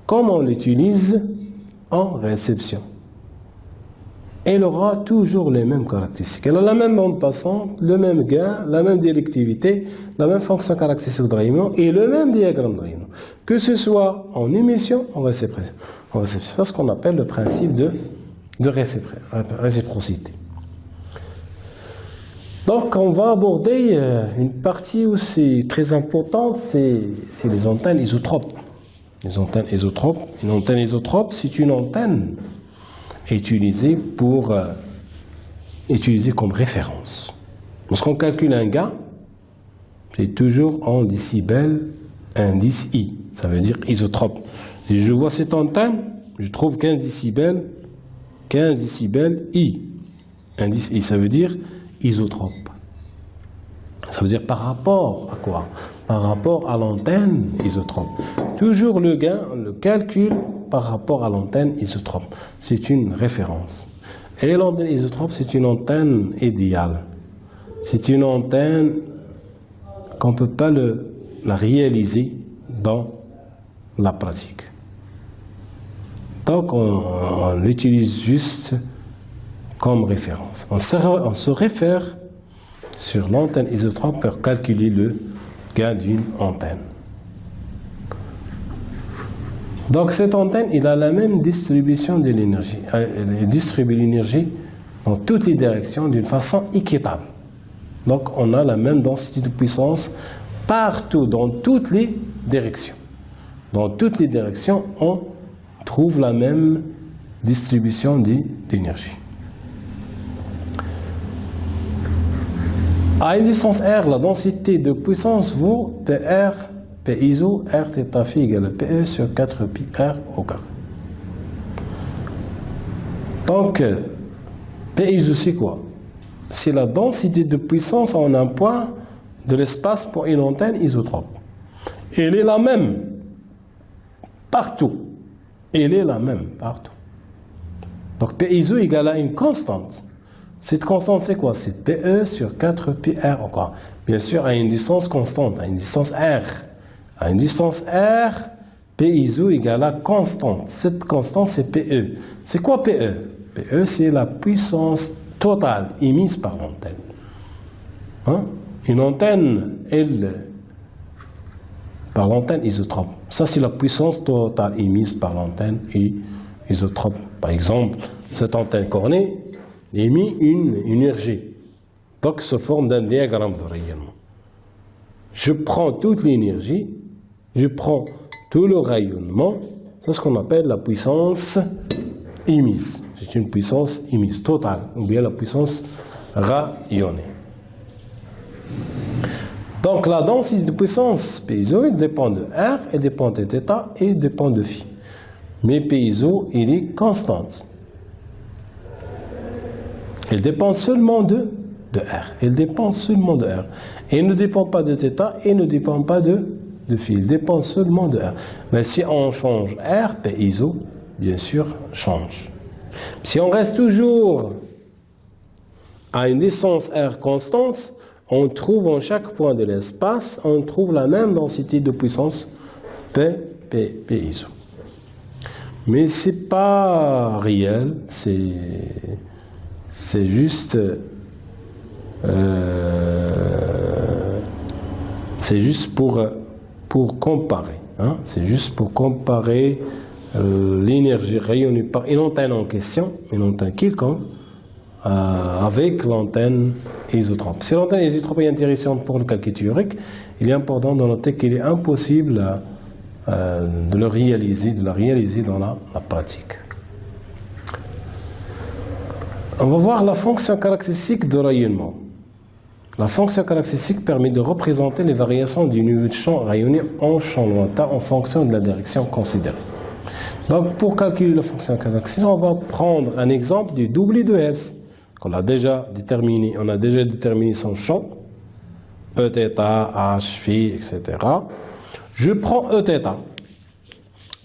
comme on l'utilise en réception. Elle aura toujours les mêmes caractéristiques. Elle a la même bande passante, le même gain, la même directivité, la même fonction caractéristique de rayonnement et le même diagramme de rayonnement. Que ce soit en émission ou en réception. C'est ce qu'on appelle le principe de réciprocité. Donc, on va aborder une partie aussi très importante, c'est les antennes isotropes. Les antennes isotropes. Une antenne isotrope, c'est une antenne utilisée comme référence. Lorsqu'on calcule un gain, c'est toujours en décibels indice I. Ça veut dire isotrope. Si je vois cette antenne, je trouve 15 décibels I. Indice I, ça veut dire isotrope. Ça veut dire par rapport à quoi? Par rapport à l'antenne isotrope. Toujours le gain, le calcul par rapport à l'antenne isotrope. C'est une référence. Et l'antenne isotrope, c'est une antenne idéale. C'est une antenne qu'on ne peut pas la réaliser dans la pratique. Donc on l'utilise juste comme référence. On se réfère sur l'antenne isotrope pour calculer le gain d'une antenne. Donc cette antenne, il a la même distribution de l'énergie. Elle distribue l'énergie dans toutes les directions d'une façon équitable. Donc on a la même densité de puissance partout, dans toutes les directions. Dans toutes les directions, on trouve la même distribution d'énergie. À une distance R, la densité de puissance vaut PR, P iso, R θ phi égale PE sur 4 pi R au carré. Donc, P iso, c'est quoi? C'est la densité de puissance en un point de l'espace pour une antenne isotrope. Elle est la même partout. Elle est la même partout. Donc, P iso égale à une constante. Cette constante, c'est quoi? C'est PE sur 4 pi R encore. Bien sûr, à une distance constante, à une distance R. À une distance R, P iso égale à constante. Cette constante, c'est PE. C'est quoi PE? PE, c'est la puissance totale émise par l'antenne. Hein? Une antenne, par l'antenne isotrope. Ça, c'est la puissance totale émise par l'antenne isotrope. Par exemple, cette antenne cornée émet une énergie. Donc, se forme d'un diagramme de rayonnement. Je prends toute l'énergie, je prends tout le rayonnement, c'est ce qu'on appelle la puissance émise. C'est une puissance émise totale, ou bien la puissance rayonnée. Donc la densité de puissance piezo, il dépend de R, il dépend de θ et il dépend de phi. Mais piezo, il est constante. Il dépend seulement de R. Il dépend seulement de R. Et il ne dépend pas de θ et ne dépend pas de phi. Il dépend seulement de R. Mais si on change R, piezo, bien sûr, change. Si on reste toujours à une distance R constante, on trouve en chaque point de l'espace, on trouve la même densité de puissance piezo. Mais c'est pas réel, c'est juste pour comparer. Hein? C'est juste pour comparer l'énergie rayonnée par une antenne en question, une antenne quelconque, avec l'antenne isotrope. Si l'antenne isotrope est intéressante pour le calcul théorique, il est important de noter qu'il est impossible de la réaliser dans la pratique. On va voir la fonction caractéristique de rayonnement. La fonction caractéristique permet de représenter les variations du niveau de champ rayonné en champ lointain en fonction de la direction considérée. Donc, pour calculer la fonction caractéristique, on va prendre un exemple du doublet de Hess qu'on a déjà déterminé. On a déjà déterminé son champ, Eθ, H, phi, etc. Je prends Eθ,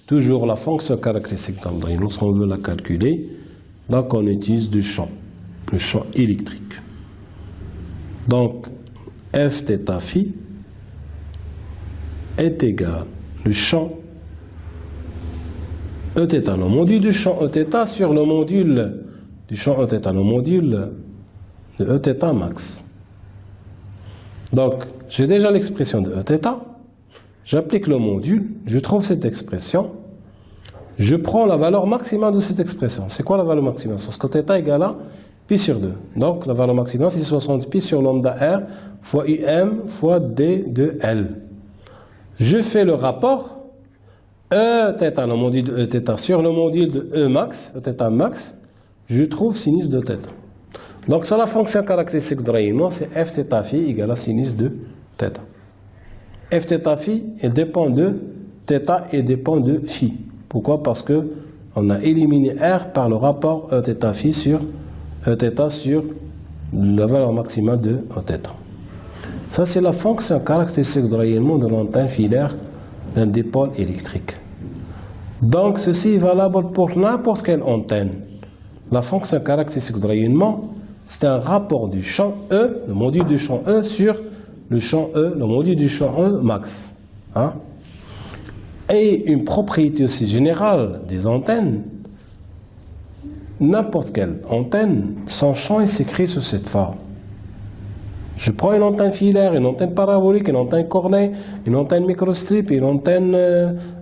toujours la fonction caractéristique dans le rayonnement, lorsqu'on veut la calculer. Donc, on utilise le champ électrique. Donc, Fθ phi est égal le champ Eθ, le module du champ Eθ sur le module du champ Eθ, le module de Eθ max. Donc, j'ai déjà l'expression de Eθ, j'applique le module, je trouve cette expression, je prends la valeur maximale de cette expression. C'est quoi la valeur maximale? Parce que θ égale à pi sur 2. Donc, la valeur maximale, c'est 60 pi sur lambda R fois Im fois d de L. Je fais le rapport Eθ, le module de Eθ sur le module de E max, Eθ max, je trouve sinus de θ. Donc, c'est la fonction caractéristique de rayonnement, c'est Fθ phi égale à sinus de θ. Fθ phi, il dépend de θ et dépend de phi. Pourquoi? Parce que on a éliminé R par le rapport Eθ phi sur Eθ sur la valeur maximale de Eθ. Ça, c'est la fonction caractéristique de rayonnement de l'antenne filaire d'un dipôle électrique. Donc, ceci est valable pour n'importe quelle antenne. La fonction caractéristique de rayonnement, c'est un rapport du champ E, le module du champ E, sur le champ E, le module du champ E max. Hein? Et une propriété aussi générale des antennes, n'importe quelle antenne, son champ est s'écrit sous cette forme. Je prends une antenne filaire, une antenne parabolique, une antenne cornée, une antenne microstrip, une antenne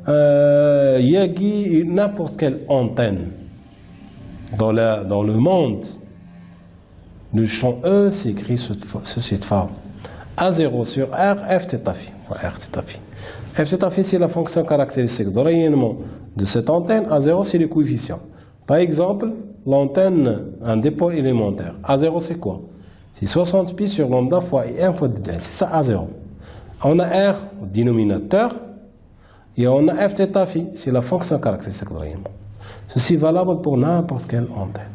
Yagi, n'importe quelle antenne. Dans le monde, le champ E s'écrit sous cette forme. A0 sur R, Fθ phi. Fθ phi, c'est la fonction caractéristique de rayonnement de cette antenne. A0, c'est le coefficient. Par exemple, l'antenne, un dipôle élémentaire. A0, c'est quoi? C'est 60 pi sur lambda fois I1 fois d2. C'est ça A0. On a R au dénominateur et on a Fθ phi. C'est la fonction caractéristique de rayonnement. Ceci est valable pour n'importe quelle antenne.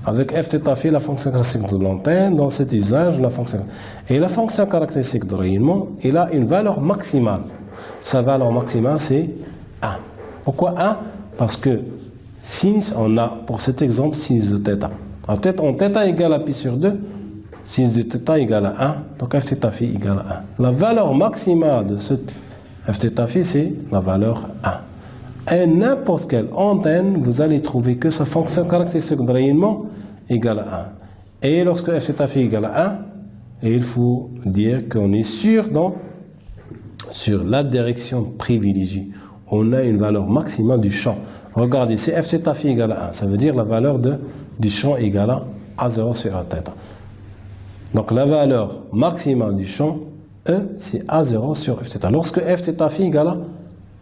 Avec Fθ phi, la fonction caractéristique de l'antenne, dans cet usage, la fonction caractéristique de rayonnement, il a une valeur maximale. Sa valeur maximale, c'est 1. Pourquoi 1? Parce que sinus, on a, pour cet exemple, sinus de θ. En θ égale à pi sur 2, sinus de θ égale à 1, donc Fθ phi égale à 1. La valeur maximale de ce Fθ phi, c'est la valeur 1. Et n'importe quelle antenne, vous allez trouver que sa fonction caractéristique de rayonnement égale à 1. Et lorsque Fθ phi égale à 1, il faut dire qu'on est sûr sur la direction privilégiée. On a une valeur maximale du champ. Regardez, si Fθ phi égale à 1, ça veut dire la valeur du champ égale à A0 sur Aθ. Donc la valeur maximale du champ E, c'est A0 sur Fθ. Lorsque Fθ phi égale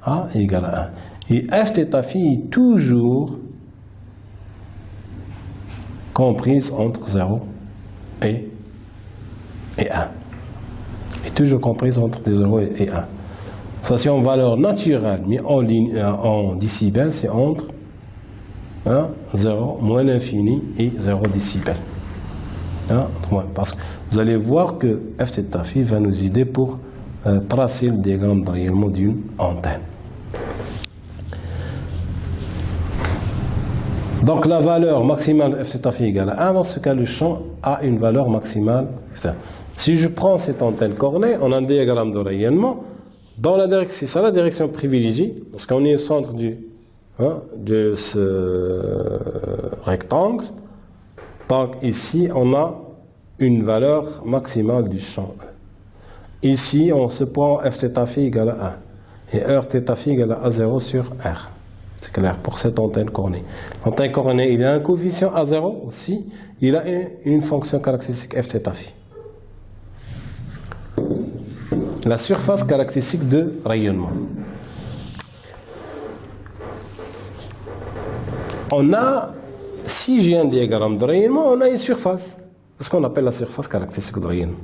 à A égale à 1. Et Fθ phi est toujours comprise entre 0 et 1. toujours comprise entre des 0 et 1. Ça, c'est en valeur naturelle, mais en décibels, c'est entre 0, moins l'infini et 0 décibels. Parce que vous allez voir que f θ phi va nous aider pour tracer le diagramme de rayonnement d'une antenne. Donc la valeur maximale de f θ phi égale à 1, dans ce cas le champ a une valeur maximale. Si je prends cette antenne cornée, on a un diagramme de rayonnement, dans la direction, c'est ça la direction privilégiée, parce qu'on est au centre de ce rectangle. Donc ici on a une valeur maximale du champ. Ici on se prend f θ phi égale à 1 et r θ phi égale à 0 sur r. C'est clair pour cette antenne cornée. L'antenne cornée, il a un coefficient A0 aussi, il a une fonction caractéristique f θ phi. La surface caractéristique de rayonnement. On a, si j'ai un diagramme de rayonnement, on a une surface. C'est ce qu'on appelle la surface caractéristique de rayonnement.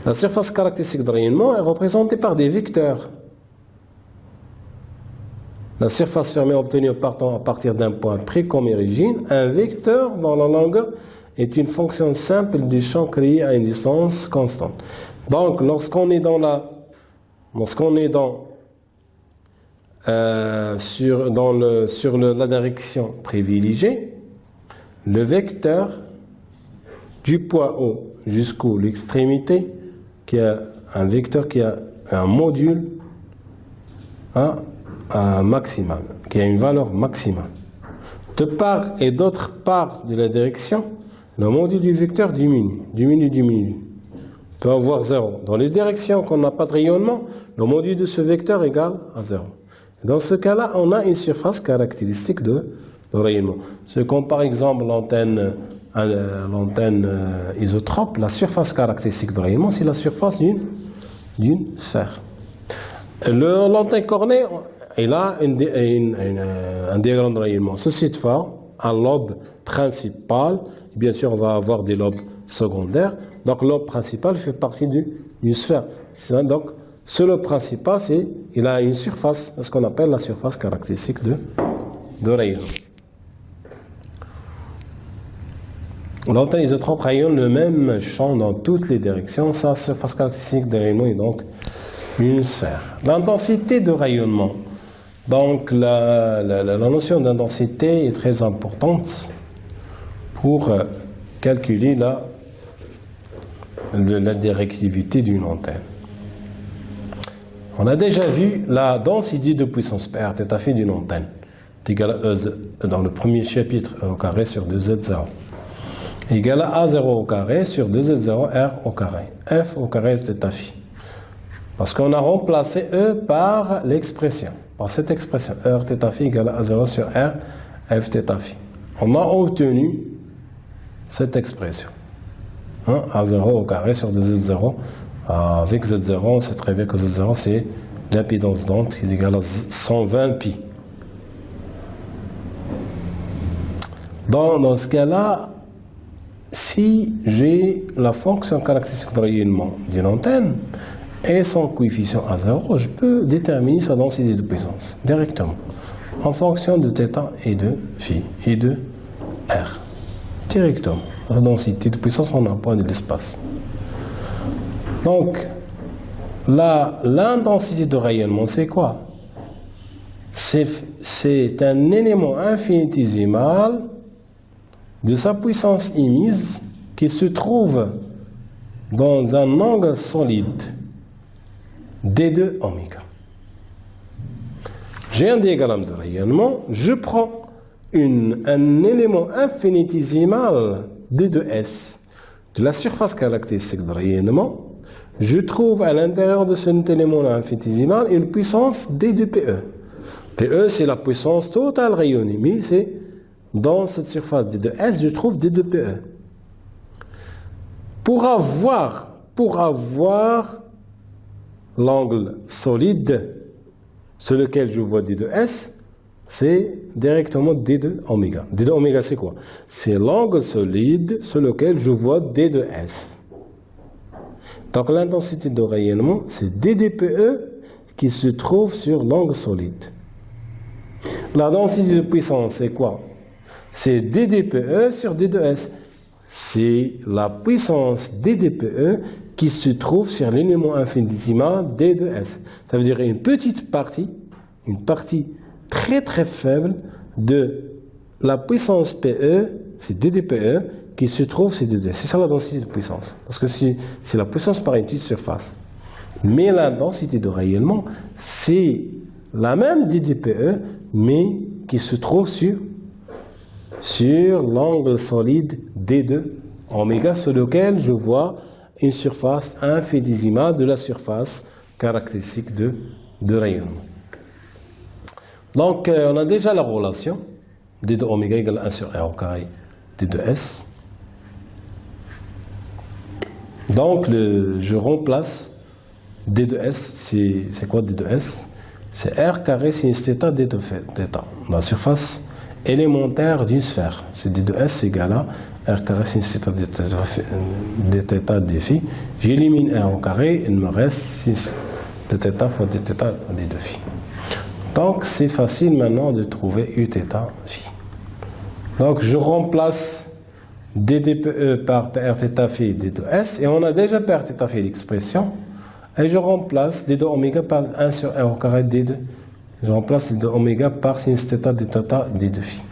La surface caractéristique de rayonnement est représentée par des vecteurs. La surface fermée obtenue partant à partir d'un point pris comme origine, un vecteur dans la longueur est une fonction simple du champ créé à une distance constante. Donc, lorsqu'on est dans la direction privilégiée, le vecteur du point O jusqu'à l'extrémité, qui a un vecteur qui a un module maximal, qui a une valeur maximale. De part et d'autre part de la direction, le module du vecteur diminue. On peut avoir 0. Dans les directions qu'on n'a pas de rayonnement, le module de ce vecteur est égal à 0. Dans ce cas-là, on a une surface caractéristique de rayonnement. C'est comme par exemple l'antenne isotrope, la surface caractéristique de rayonnement, c'est la surface d'une sphère. L'antenne cornée, il a un diagramme de rayonnement sous cette forme, un lobe principal, bien sûr on va avoir des lobes secondaires, donc le lobe principal fait partie d'une sphère. Donc ce lobe principal, il a une surface, ce qu'on appelle la surface caractéristique de rayonnement. L'antenne isotrope rayonne le même champ dans toutes les directions, sa surface caractéristique de rayonnement est donc une sphère. L'intensité de rayonnement. Donc la notion d'intensité est très importante pour calculer la directivité d'une antenne. On a déjà vu la densité de puissance par θ phi d'une antenne. C'est égal à E dans le premier chapitre E au carré sur 2Z0. Égal à A0 au carré sur 2Z0 R au carré. F au carré θ phi. Parce qu'on a remplacé E par l'expression. Par cette expression, R θ phi égale à A0 sur R, F θ phi. On a obtenu cette expression. A0 au carré sur 2Z0. Avec Z0, on sait très bien que Z0, c'est l'impédance d'onde qui est égale à 120 pi. Dans ce cas-là, si j'ai la fonction caractéristique de rayonnement d'une antenne et son coefficient A0, je peux déterminer sa densité de puissance directement en fonction de θ et de phi et de R. Directement. La densité de puissance en un point de l'espace. Donc, l'intensité de rayonnement, c'est quoi? C'est un élément infinitésimal de sa puissance émise qui se trouve dans un angle solide d2 oméga. J'ai un diagramme de rayonnement, je prends un élément infinitésimal d2s de la surface caractéristique de rayonnement, je trouve à l'intérieur de cet élément infinitésimal une puissance d2PE. PE, c'est la puissance totale rayonnée, mais c'est dans cette surface d2s, je trouve d2PE. Pour avoir l'angle solide sur lequel je vois d2s, c'est directement d2 oméga. d2 oméga, c'est quoi? C'est l'angle solide sur lequel je vois d2s. Donc l'intensité de rayonnement, c'est DDPE qui se trouve sur l'angle solide. La densité de puissance, c'est quoi? C'est DDPE sur D2S. C'est la puissance DDPE qui se trouve sur l'élément infinitésimal D2S. Ça veut dire une petite partie, une partie très très faible de la puissance PE, c'est DDPE, qui se trouve sur D2S. C'est ça la densité de puissance. Parce que c'est la puissance par une petite surface. Mais la densité de rayonnement, c'est la même DDPE, mais qui se trouve sur l'angle solide D2 oméga, sur lequel je vois une surface infinitésimale de la surface caractéristique de rayonnement. Donc, on a déjà la relation D2 oméga égale 1 sur R au carré D2S. Donc, je remplace D2S, c'est quoi D2S? C'est R carré sinus θ d2 θ, la surface élémentaire d'une sphère. C'est D2S égale à R carré sinus θ d θ dφ. J'élimine R au carré, il me reste sinus de θ fois d θ d2φ. Donc, c'est facile maintenant de trouver Uθ phi. Donc, je remplace DDPE par PRθ phi D2S, et on a déjà PRθ phi l'expression, et je remplace D2 oméga par 1 sur R au carré D2. Je remplace D2 oméga par sinus θ d θ d2 phi.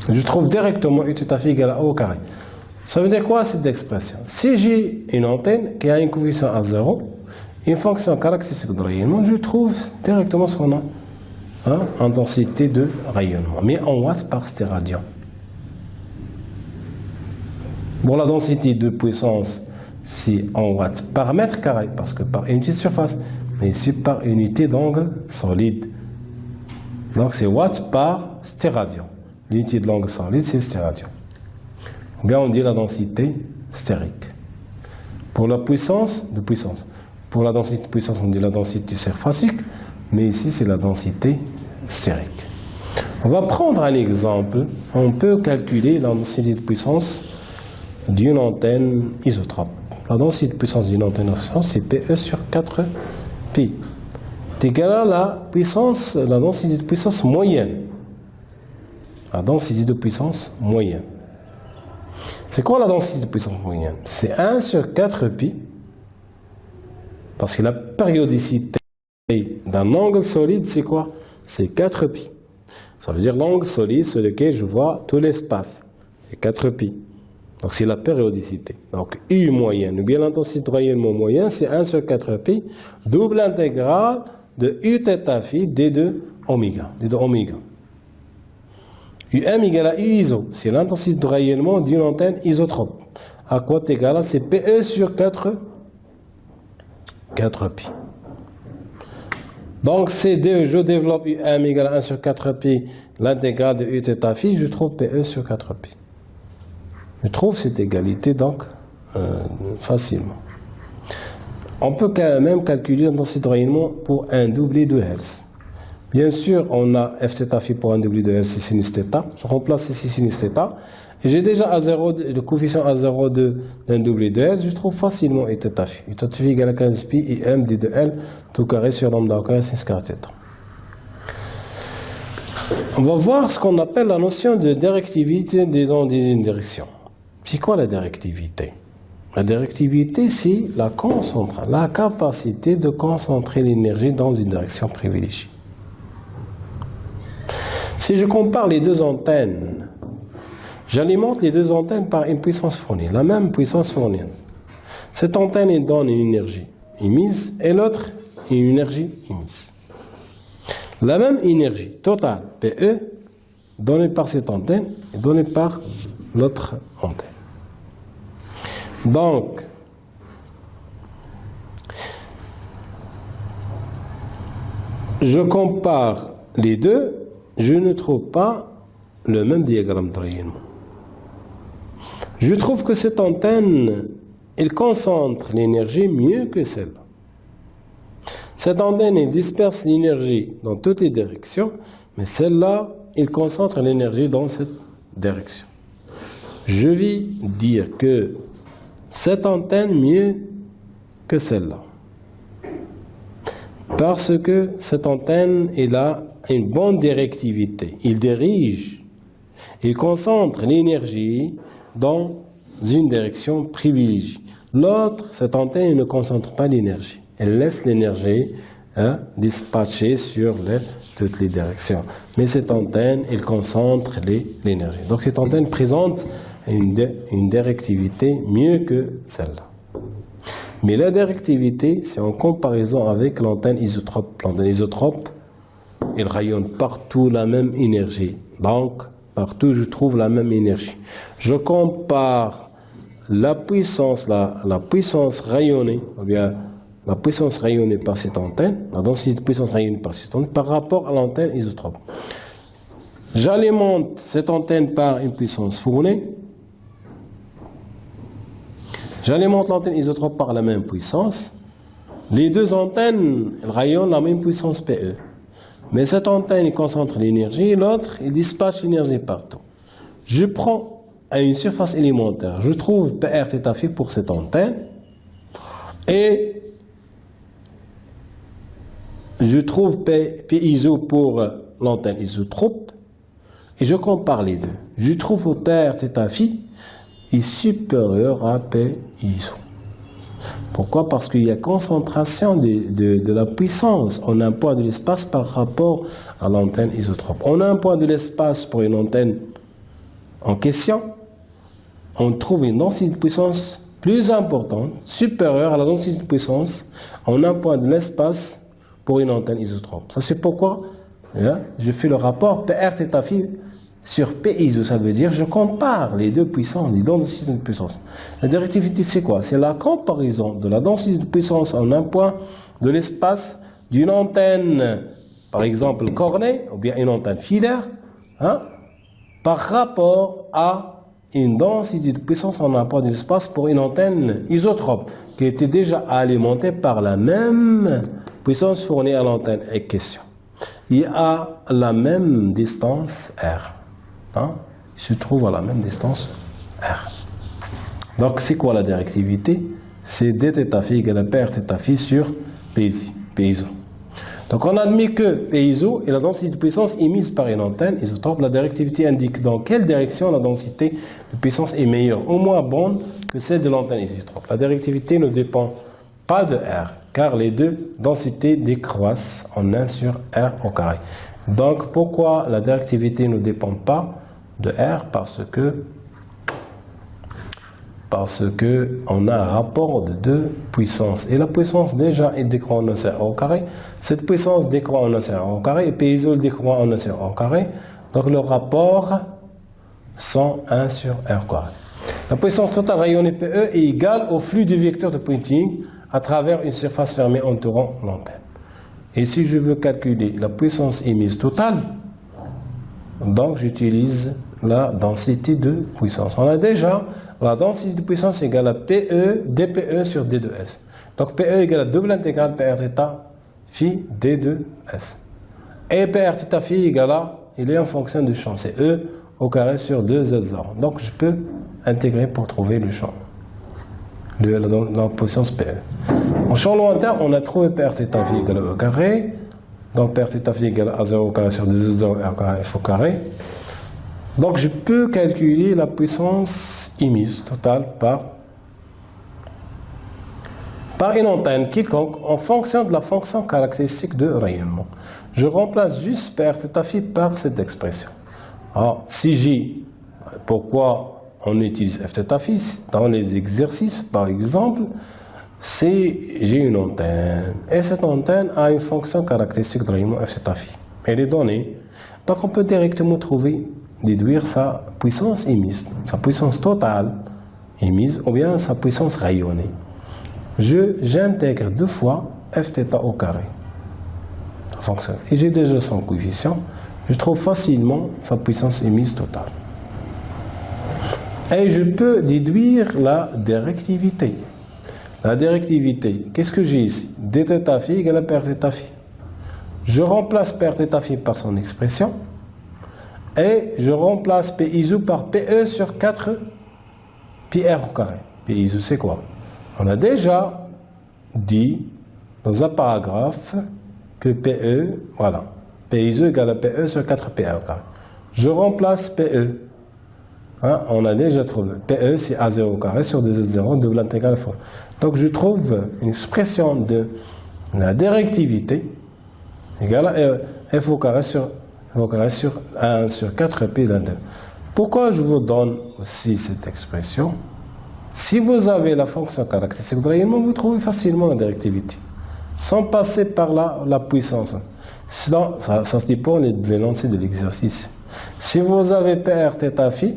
Je trouve directement Uθ phi égale à O au carré. Ça veut dire quoi cette expression? Si j'ai une antenne qui a une coefficient à 0, une fonction caractéristique de rayonnement, je trouve directement son intensité de rayonnement, mais en watts par stéradian. Pour la densité de puissance, c'est en watts par mètre carré, parce que par unité de surface, mais ici par unité d'angle solide. Donc c'est watts par stéradian. L'unité de l'angle solide, c'est stéradian. Bien, on dit la densité stérique. Pour la puissance, de puissance. Pour la densité de puissance, on dit la densité surfacique, mais ici, c'est la densité stérique. On va prendre un exemple. On peut calculer la densité de puissance d'une antenne isotrope. La densité de puissance d'une antenne isotrope, c'est PE sur 4pi. C'est égal à la densité de puissance moyenne. La densité de puissance moyenne. C'est quoi la densité de puissance moyenne? C'est 1 sur 4pi. Parce que la périodicité d'un angle solide, c'est quoi? C'est 4pi. Ça veut dire l'angle solide sur lequel je vois tout l'espace. C'est 4pi. Donc c'est la périodicité. Donc U moyenne, ou bien l'intensité de rayonnement moyen, c'est 1 sur 4pi, double intégrale de Uθ phi d2 oméga. UM égale à U iso, c'est l'intensité de rayonnement d'une antenne isotrope. À quoi est égal à? C'est PE sur 4pi. Donc C2, je développe UM égale à 1 sur 4pi, l'intégrale de Uθ phi, je trouve PE sur 4pi. Je trouve cette égalité donc facilement. On peut quand même calculer l'intensité de rayonnement pour un doublet de Hertz. Bien sûr, on a Fθ phi pour un doublet de Hertz, c'est sinus θ. Je remplace ici sinus θ. Et j'ai déjà à 0, le coefficient à 0 d'un doublet de Hertz, je trouve facilement Uθ phi. Uθ phi égale à 15 pi et m d de L tout carré sur lambda au carré sinus carré θ. On va voir ce qu'on appelle la notion de directivité dans une direction. C'est quoi la directivité? La directivité, c'est la capacité de concentrer l'énergie dans une direction privilégiée. Si je compare les deux antennes, j'alimente les deux antennes par une puissance fournie, la même puissance fournie. Cette antenne donne une énergie émise et l'autre une énergie émise. La même énergie totale, PE, donnée par cette antenne et donnée par l'autre antenne. Donc, je compare les deux, je ne trouve pas le même diagramme de rayonnement. Je trouve que cette antenne, elle concentre l'énergie mieux que celle-là. Cette antenne, elle disperse l'énergie dans toutes les directions, mais celle-là, elle concentre l'énergie dans cette direction. Je vais dire que cette antenne mieux que celle-là. Parce que cette antenne, elle a une bonne directivité. Il dirige, il concentre l'énergie dans une direction privilégiée. L'autre, cette antenne, ne concentre pas l'énergie. Elle laisse l'énergie dispatcher sur toutes les directions. Mais cette antenne, elle concentre l'énergie. Donc cette antenne présente une directivité mieux que celle-là. Mais la directivité, c'est en comparaison avec l'antenne isotrope. L'antenne isotrope, elle rayonne partout la même énergie. Donc, partout, je trouve la même énergie. Je compare la puissance rayonnée, ou bien la puissance rayonnée par cette antenne, la densité de puissance rayonnée par cette antenne, par rapport à l'antenne isotrope. J'alimente cette antenne par une puissance fournie. J'alimente l'antenne isotrope par la même puissance. Les deux antennes, elles rayonnent la même puissance PE. Mais cette antenne, il concentre l'énergie, l'autre, il dispatche l'énergie partout. Je prends à une surface élémentaire, je trouve PR θ phi pour cette antenne, et je trouve P iso pour l'antenne isotrope, et je compare les deux. Je trouve que PR θ phi est supérieur à P iso. Pourquoi? Parce qu'il y a concentration de la puissance en un point de l'espace par rapport à l'antenne isotrope. En un point de l'espace pour une antenne en question, on trouve une densité de puissance plus importante, supérieure à la densité de puissance en un point de l'espace pour une antenne isotrope. Ça c'est pourquoi je fais le rapport PR θ phi sur P iso, ça veut dire je compare les deux puissances, les densités de puissance. La directivité c'est quoi? C'est la comparaison de la densité de puissance en un point de l'espace d'une antenne, par exemple cornée, ou bien une antenne filaire, par rapport à une densité de puissance en un point de l'espace pour une antenne isotrope, qui était déjà alimentée par la même puissance fournie à l'antenne en question. Il y a la même distance R. Il se trouve à la même distance R. Donc c'est quoi la directivité? C'est dθ phi égale à PR θ phi sur P iso. Donc on admet que P iso est la densité de puissance émise par une antenne isotrope. La directivité indique dans quelle direction la densité de puissance est meilleure ou moins bonne que celle de l'antenne isotrope. La directivité ne dépend pas de R, car les deux densités décroissent en 1 sur R au carré. Donc pourquoi la directivité ne dépend pas de R? Parce que on a un rapport de deux puissances. Et la puissance déjà est décroît en 1 sur R au carré. Cette puissance décroît en 1 sur R au carré et P iso décroît en 1 sur R au carré. Donc le rapport sont 1 sur R au carré. La puissance totale rayonnée PE est égale au flux du vecteur de Poynting à travers une surface fermée entourant l'antenne. Et si je veux calculer la puissance émise totale, donc j'utilise la densité de puissance. On a déjà la densité de puissance égale à PE dPE sur D2S. Donc PE égale à double intégrale PR θ phi D2S. Et PR θ phi égale à, il est en fonction du champ, c'est E au carré sur 2Z0. Donc je peux intégrer pour trouver le champ, la puissance PE. En champ lointain, on a trouvé PR θ phi égale à E au carré. Donc PR θ phi égale à 0 au carré sur 2Z0 R au carré F au carré. Donc je peux calculer la puissance émise totale par une antenne quelconque en fonction de la fonction caractéristique de rayonnement. Je remplace juste PR θ phi par cette expression. Alors, si j'ai, pourquoi on utilise F θ phi dans les exercices, par exemple, si j'ai une antenne et cette antenne a une fonction caractéristique de rayonnement F θ phi, elle est donnée, donc on peut directement déduire sa puissance émise, sa puissance totale émise ou bien sa puissance rayonnée. J'intègre deux fois Fθ au carré. Ça fonctionne. Et j'ai déjà son coefficient. Je trouve facilement sa puissance émise totale. Et je peux déduire la directivité. La directivité, qu'est-ce que j'ai ici? dθ phi égale à PR θ phi. Je remplace PR θ phi par son expression. Et je remplace P iso par PE sur 4 pi R au carré. P ISO, c'est quoi? On a déjà dit dans un paragraphe que PE, voilà, P ISO égale à PE sur 4PE au carré. Je remplace PE. Hein, on a déjà trouvé. PE, c'est A0 au carré sur 2Z0, double intégrale F. Donc, je trouve une expression de la directivité égale à F au carré sur 1 sur 4P d'intégral. Pourquoi je vous donne aussi cette expression? Si vous avez la fonction caractéristique de rayonnement, vous trouvez facilement la directivité, sans passer par la puissance. Sinon, ça dépend de l'énoncé de l'exercice. Si vous avez PR θ phi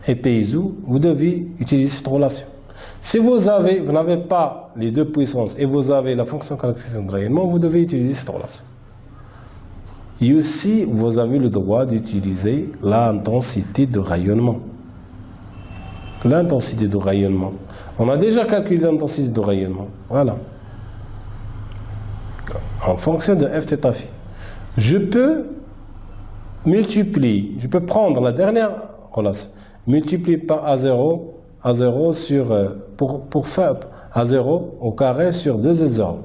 et P ISO, vous devez utiliser cette relation. Si vous n'avez pas les deux puissances et vous avez la fonction caractéristique de rayonnement, vous devez utiliser cette relation. Et aussi, vous avez le droit d'utiliser l'intensité de rayonnement. L'intensité de rayonnement. On a déjà calculé l'intensité de rayonnement. Voilà. En fonction de Fθ phi. Je peux multiplier, je peux prendre la dernière relation, multiplier par A0 sur, pour faire A0 au carré sur 2Z0.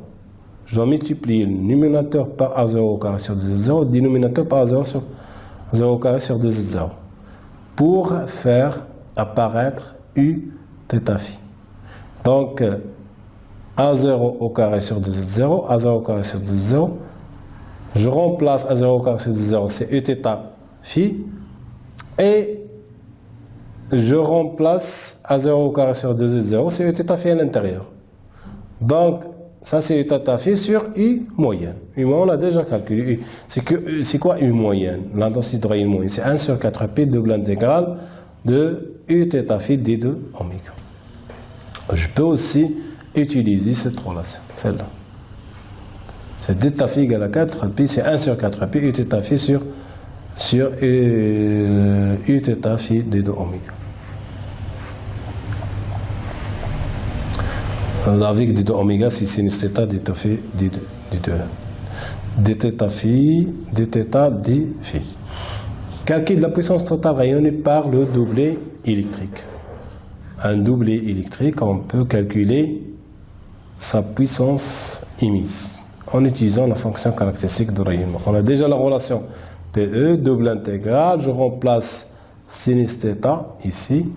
Je dois multiplier le numérateur par A0 au carré sur 2Z0, le dénominateur par A0 sur 0 au carré sur 2Z0. Pour faire apparaître U θ phi. Donc, A0 au carré sur 2Z0, A0 au carré sur 2Z0. Je remplace A0 au carré sur 2Z0, c'est U θ phi. Et je remplace A0 au carré sur 2Z0, c'est U θ phi à l'intérieur. Donc, ça c'est U θ phi sur U moyenne. U moyenne, on l'a déjà calculé. C'est quoi U moyenne? L'intensité de rayonnement moyenne, c'est 1 sur 4P double intégrale de U θ phi d2 oméga. Je peux aussi utiliser cette relation, celle-là. C'est θ phi égale à 4P, c'est 1 sur 4P, U θ phi sur U θ phi d2 oméga. Avec d2 oméga, c'est sinus θ d2 phi d2. dθ phi, dθ d phi. Calcul de la puissance totale rayonnée par le doublet électrique. Un doublet électrique, on peut calculer sa puissance émise en utilisant la fonction caractéristique de rayonnement. On a déjà la relation PE, double intégrale, je remplace sinus θ ici,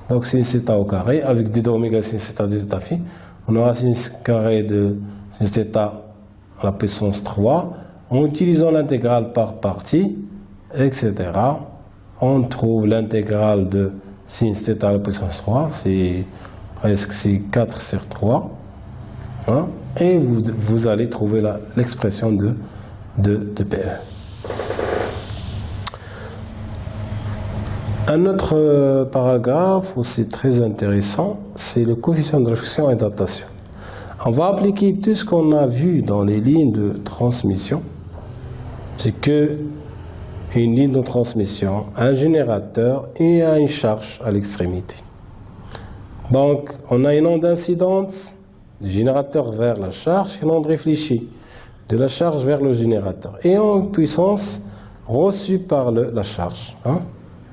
donc sinus θ au carré, avec d2 oméga sinus θ dθ phi, on aura sinus carré de sinus θ à la puissance 3, en utilisant l'intégrale par partie, etc. On trouve l'intégrale de sinus θ à la puissance 3, c'est presque 4 sur 3. Hein, et vous allez trouver l'expression de PE. Un autre paragraphe aussi très intéressant, c'est le coefficient de réflexion et d'adaptation. On va appliquer tout ce qu'on a vu dans les lignes de transmission. C'est que une ligne de transmission, un générateur et une charge à l'extrémité. Donc, on a une onde incidente du générateur vers la charge et une onde réfléchie de la charge vers le générateur. Et une puissance reçue par la charge, hein,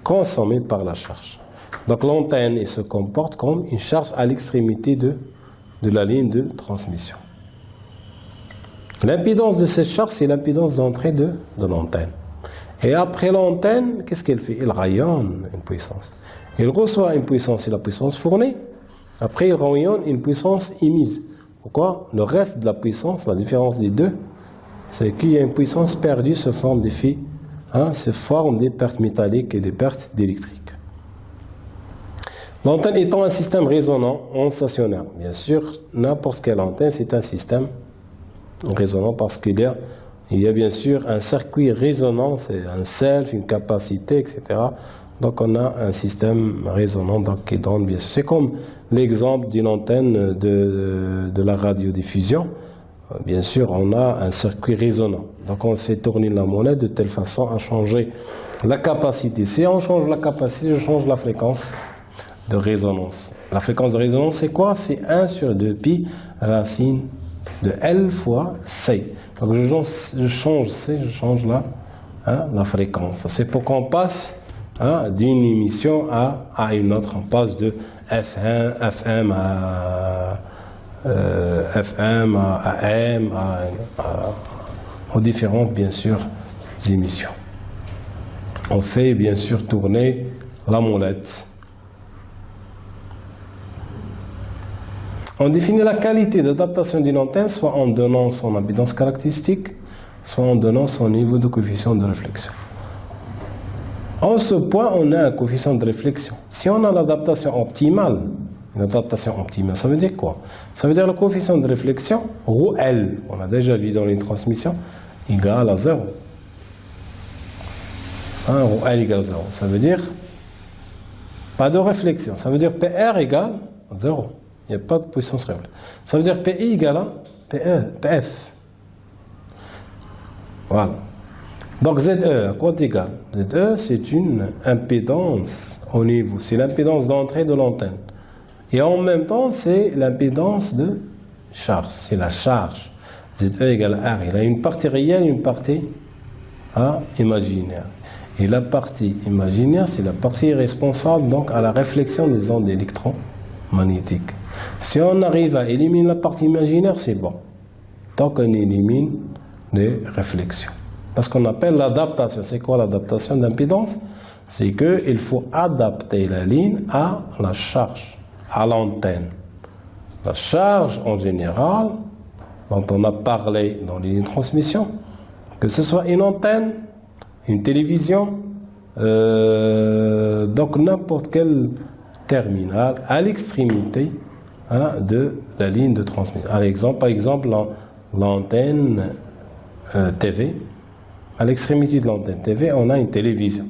consommée par la charge. Donc, l'antenne se comporte comme une charge à l'extrémité de la ligne de transmission. L'impédance de cette charge, c'est l'impédance d'entrée de l'antenne. Et après l'antenne, qu'est-ce qu'elle fait? Elle rayonne une puissance. Elle reçoit une puissance, c'est la puissance fournie. Après, elle rayonne une puissance émise. Pourquoi? Le reste de la puissance, la différence des deux, c'est qu'il y a une puissance perdue sous forme d'effet, hein, sous forme des pertes métalliques et des pertes d'électrique. L'antenne étant un système résonant en stationnaire. Bien sûr, n'importe quelle antenne, c'est un système résonant parce qu'il y a bien sûr un circuit résonant, c'est un self, une capacité, etc. Donc on a un système résonant donc, qui donne bien sûr. C'est comme l'exemple d'une antenne de la radiodiffusion. Bien sûr, on a un circuit résonant. Donc on fait tourner la monnaie de telle façon à changer la capacité. Si on change la capacité, je change la fréquence de résonance. La fréquence de résonance, c'est quoi? C'est 1 sur 2 pi racine de L fois C. Donc je change C, je change la fréquence. C'est pour qu'on passe d'une émission à une autre. On passe de FM, FM, AM, aux différentes, bien sûr, émissions. On fait, bien sûr, tourner la molette. On définit la qualité d'adaptation d'une antenne, soit en donnant son impédance caractéristique, soit en donnant son niveau de coefficient de réflexion. En ce point, on a un coefficient de réflexion. Si on a l'adaptation optimale, une adaptation optimale, ça veut dire quoi? Ça veut dire le coefficient de réflexion, ρL, on a déjà vu dans les transmissions, égale à 0. ρL égale à 0. Ça veut dire pas de réflexion. Ça veut dire PR égale 0. Il n'y a pas de puissance réelle. Ça veut dire PI égale à PF. Voilà. Donc ZE, à quoi égal? ZE, c'est une impédance au niveau. C'est l'impédance d'entrée de l'antenne. Et en même temps, c'est l'impédance de charge. C'est la charge. ZE égale R. Il a une partie réelle et une partie imaginaire. Et la partie imaginaire, c'est la partie responsable donc à la réflexion des ondes électromagnétiques. Si on arrive à éliminer la partie imaginaire, c'est bon. Tant qu'on élimine les réflexions. C'est ce qu'on appelle l'adaptation. C'est quoi l'adaptation d'impédance? C'est qu'il faut adapter la ligne à la charge, à l'antenne. La charge en général, dont on a parlé dans les transmissions, que ce soit une antenne, une télévision, donc n'importe quel terminal à l'extrémité de la ligne de transmission. Par exemple, l'antenne TV. À l'extrémité de l'antenne TV, on a une télévision.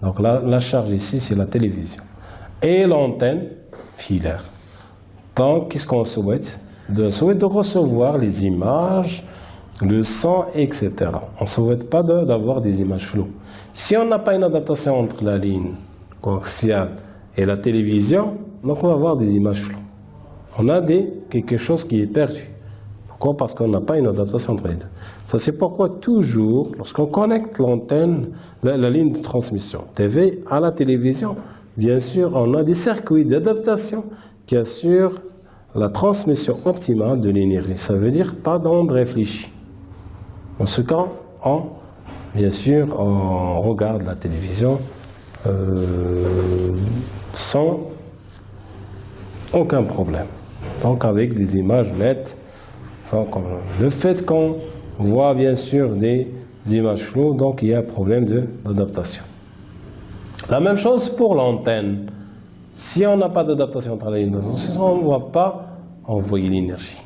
Donc la charge ici, c'est la télévision. Et l'antenne filaire. Donc, qu'est-ce qu'on souhaite? On souhaite de recevoir les images, le son, etc. On ne souhaite pas d'avoir des images floues. Si on n'a pas une adaptation entre la ligne coaxiale et la télévision, donc on va avoir des images floues. On a quelque chose qui est perdu. Pourquoi? Parce qu'on n'a pas une adaptation entre les deux. Ça, c'est pourquoi toujours, lorsqu'on connecte l'antenne, la ligne de transmission TV à la télévision, bien sûr, on a des circuits d'adaptation qui assurent la transmission optimale de l'énergie. Ça veut dire pas d'onde réfléchie. Dans ce cas, bien sûr, on regarde la télévision sans aucun problème. Donc avec des images nettes, sans problème. Le fait qu'on voit bien sûr des images floues, donc il y a un problème d'adaptation. La même chose pour l'antenne. Si on n'a pas d'adaptation entre les lignes, on ne va pas envoyer l'énergie.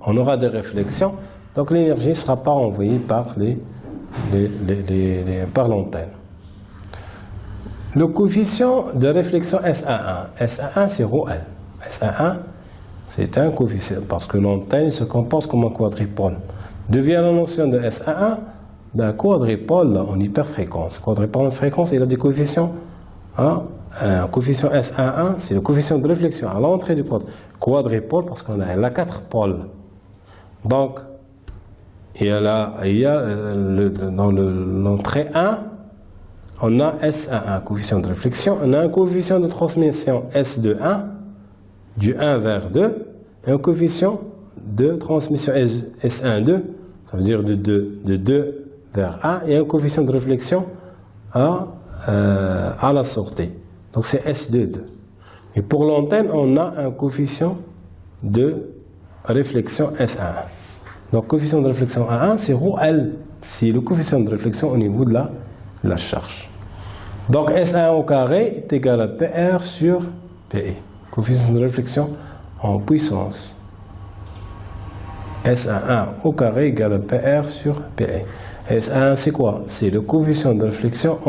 On aura des réflexions, donc l'énergie ne sera pas envoyée par par l'antenne. Le coefficient de réflexion SA1. SA1, c'est ρL. SA1, c'est un coefficient, parce que l'antenne se compose comme un quadripôle. Devient la notion de SA1, un quadripôle en hyperfréquence. Quadripôle en fréquence, il a des coefficients. Un coefficient SA1, c'est le coefficient de réflexion à l'entrée du quadripôle, parce qu'on a 4 pôles. Donc, dans l'entrée 1, on a SA1, coefficient de réflexion. On a un coefficient de transmission S21, du 1 vers 2, et un coefficient de transmission S12, ça veut dire de 2 vers 1, et un coefficient de réflexion à la sortie. Donc c'est S22. Et pour l'antenne, on a un coefficient de réflexion S11. Donc coefficient de réflexion A1, c'est ρL. C'est le coefficient de réflexion au niveau de la charge. Donc S1 au carré est égal à PR sur PE. Coefficient de réflexion en puissance. S1 au carré égale à PR sur PE. S1 c'est quoi? C'est le coefficient de réflexion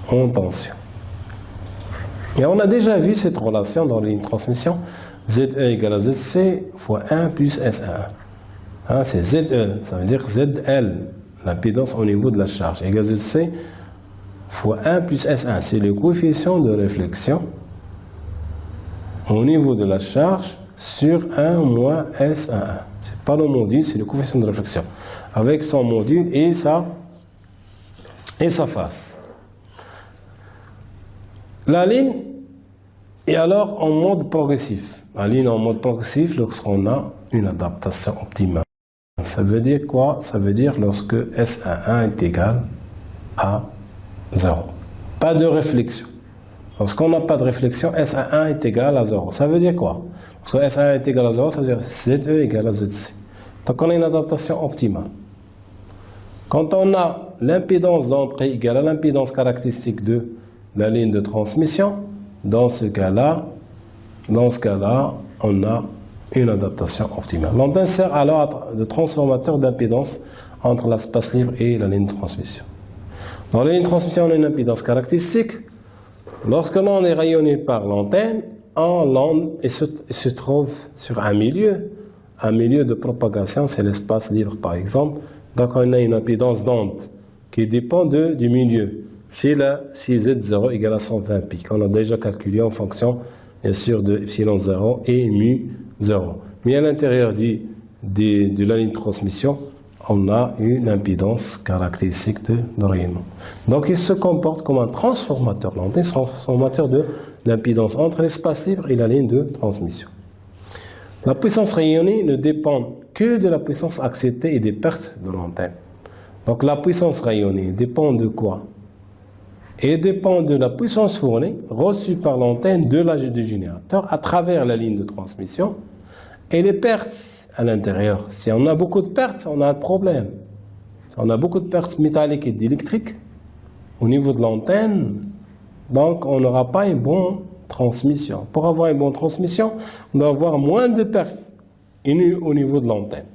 en tension. Et on a déjà vu cette relation dans les transmissions. ZE égale à ZC fois 1 plus S1. C'est ZE, ça veut dire ZL, l'impédance au niveau de la charge, égale ZC fois 1 plus S1. C'est le coefficient de réflexion au niveau de la charge sur 1 moins S11. Ce n'est pas le module, c'est le coefficient de réflexion. Avec son module et sa face. La ligne Et alors, en mode progressif, la ligne en mode progressif, lorsqu'on a une adaptation optimale. Ça veut dire quoi? Ça veut dire lorsque S11 est égal à 0. Pas de réflexion. Lorsqu'on n'a pas de réflexion, S11 est égal à 0. Ça veut dire quoi? Lorsque S11 est égal à 0, ça veut dire ZE égale à ZC. Donc on a une adaptation optimale. Quand on a l'impédance d'entrée égale à l'impédance caractéristique de la ligne de transmission, dans ce cas-là, on a une adaptation optimale. L'antenne sert alors de transformateur d'impédance entre l'espace libre et la ligne de transmission. Dans la ligne de transmission, on a une impédance caractéristique. Lorsque l'on est rayonné par l'antenne, il se trouve sur un milieu de propagation, c'est l'espace libre par exemple. Donc on a une impédance d'onde qui dépend du milieu. C'est la Z0 égale à 120 pi, qu'on a déjà calculé en fonction, bien sûr, de epsilon 0 et mu 0. Mais à l'intérieur de la ligne de transmission, on a une impédance caractéristique de rayonnement. Donc il se comporte comme un transformateur. L'antenne est un transformateur de l'impédance entre l'espace libre et la ligne de transmission. La puissance rayonnée ne dépend que de la puissance acceptée et des pertes de l'antenne. Donc la puissance rayonnée dépend de quoi? Et dépend de la puissance fournie, reçue par l'antenne de l'âge du générateur à travers la ligne de transmission et les pertes à l'intérieur. Si on a beaucoup de pertes, on a un problème. Si on a beaucoup de pertes métalliques et électriques au niveau de l'antenne, donc on n'aura pas une bonne transmission. Pour avoir une bonne transmission, on doit avoir moins de pertes au niveau de l'antenne.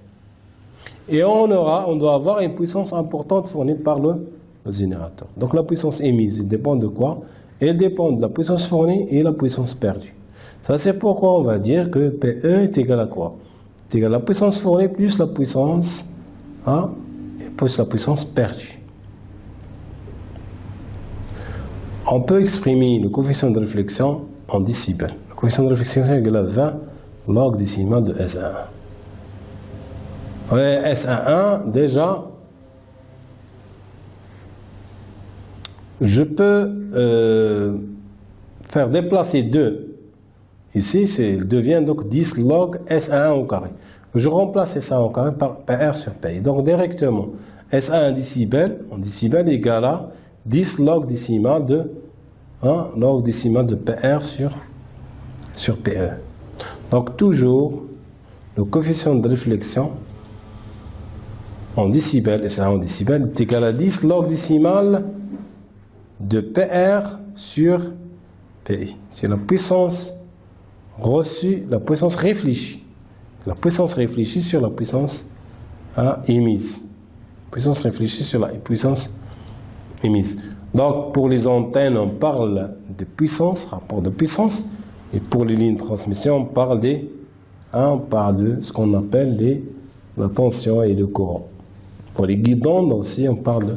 Et on doit avoir une puissance importante fournie par le générateur. Donc la puissance émise dépend de quoi? Elle dépend de la puissance fournie et la puissance perdue. Ça c'est pourquoi on va dire que PE est égal à quoi? C'est égal à la puissance fournie plus la puissance perdue. On peut exprimer le coefficient de réflexion en décibels. Le coefficient de réflexion est égal à 20 log décimal de S11. S11, déjà, je peux faire déplacer 2. Ici, il devient donc 10 log S11 au carré. Je remplace S1 au carré par R sur P. Donc, directement, S1 en décibels égale à 10 log décimal de PR sur PE. Donc, toujours, le coefficient de réflexion en décibels, S1 en décibels, est égal à 10 log décimal de PR sur PI. C'est la puissance reçue, la puissance réfléchie. La puissance réfléchie sur la puissance émise. Puissance réfléchie sur la puissance émise. Donc, pour les antennes, on parle de puissance, rapport de puissance. Et pour les lignes de transmission, on parle de ce qu'on appelle la tension et le courant. Pour les guidons aussi, on parle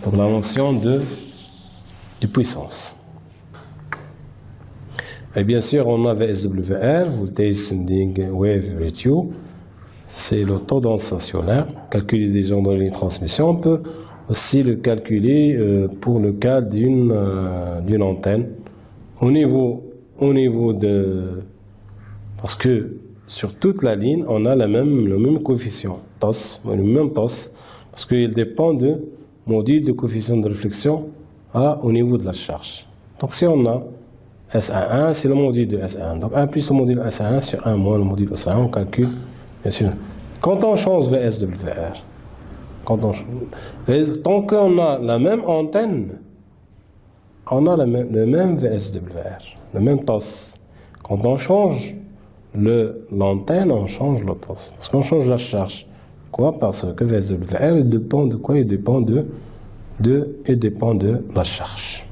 de la notion de puissance. Et bien sûr, on a VSWR, Voltage Sending Wave Ratio. C'est le taux d'onde stationnaire, calculé déjà dans les transmissions. On peut aussi le calculer pour le cas d'une antenne. Au niveau de... Parce que sur toute la ligne, on a le même coefficient, TOS, le même TOS, parce qu'il dépend du module de coefficient de réflexion au niveau de la charge. Donc si on a S11, c'est le module de S1. Donc 1 plus le module S1 sur 1 moins le module S1, on calcule, bien sûr. Quand on change VSWR, tant qu'on a la même antenne, on a le même VSWR, le même TOS. Quand on change l'antenne, on change le TOS. Parce qu'on change la charge. Quoi? Parce que VSWR, il dépend de quoi? Il dépend de la charge.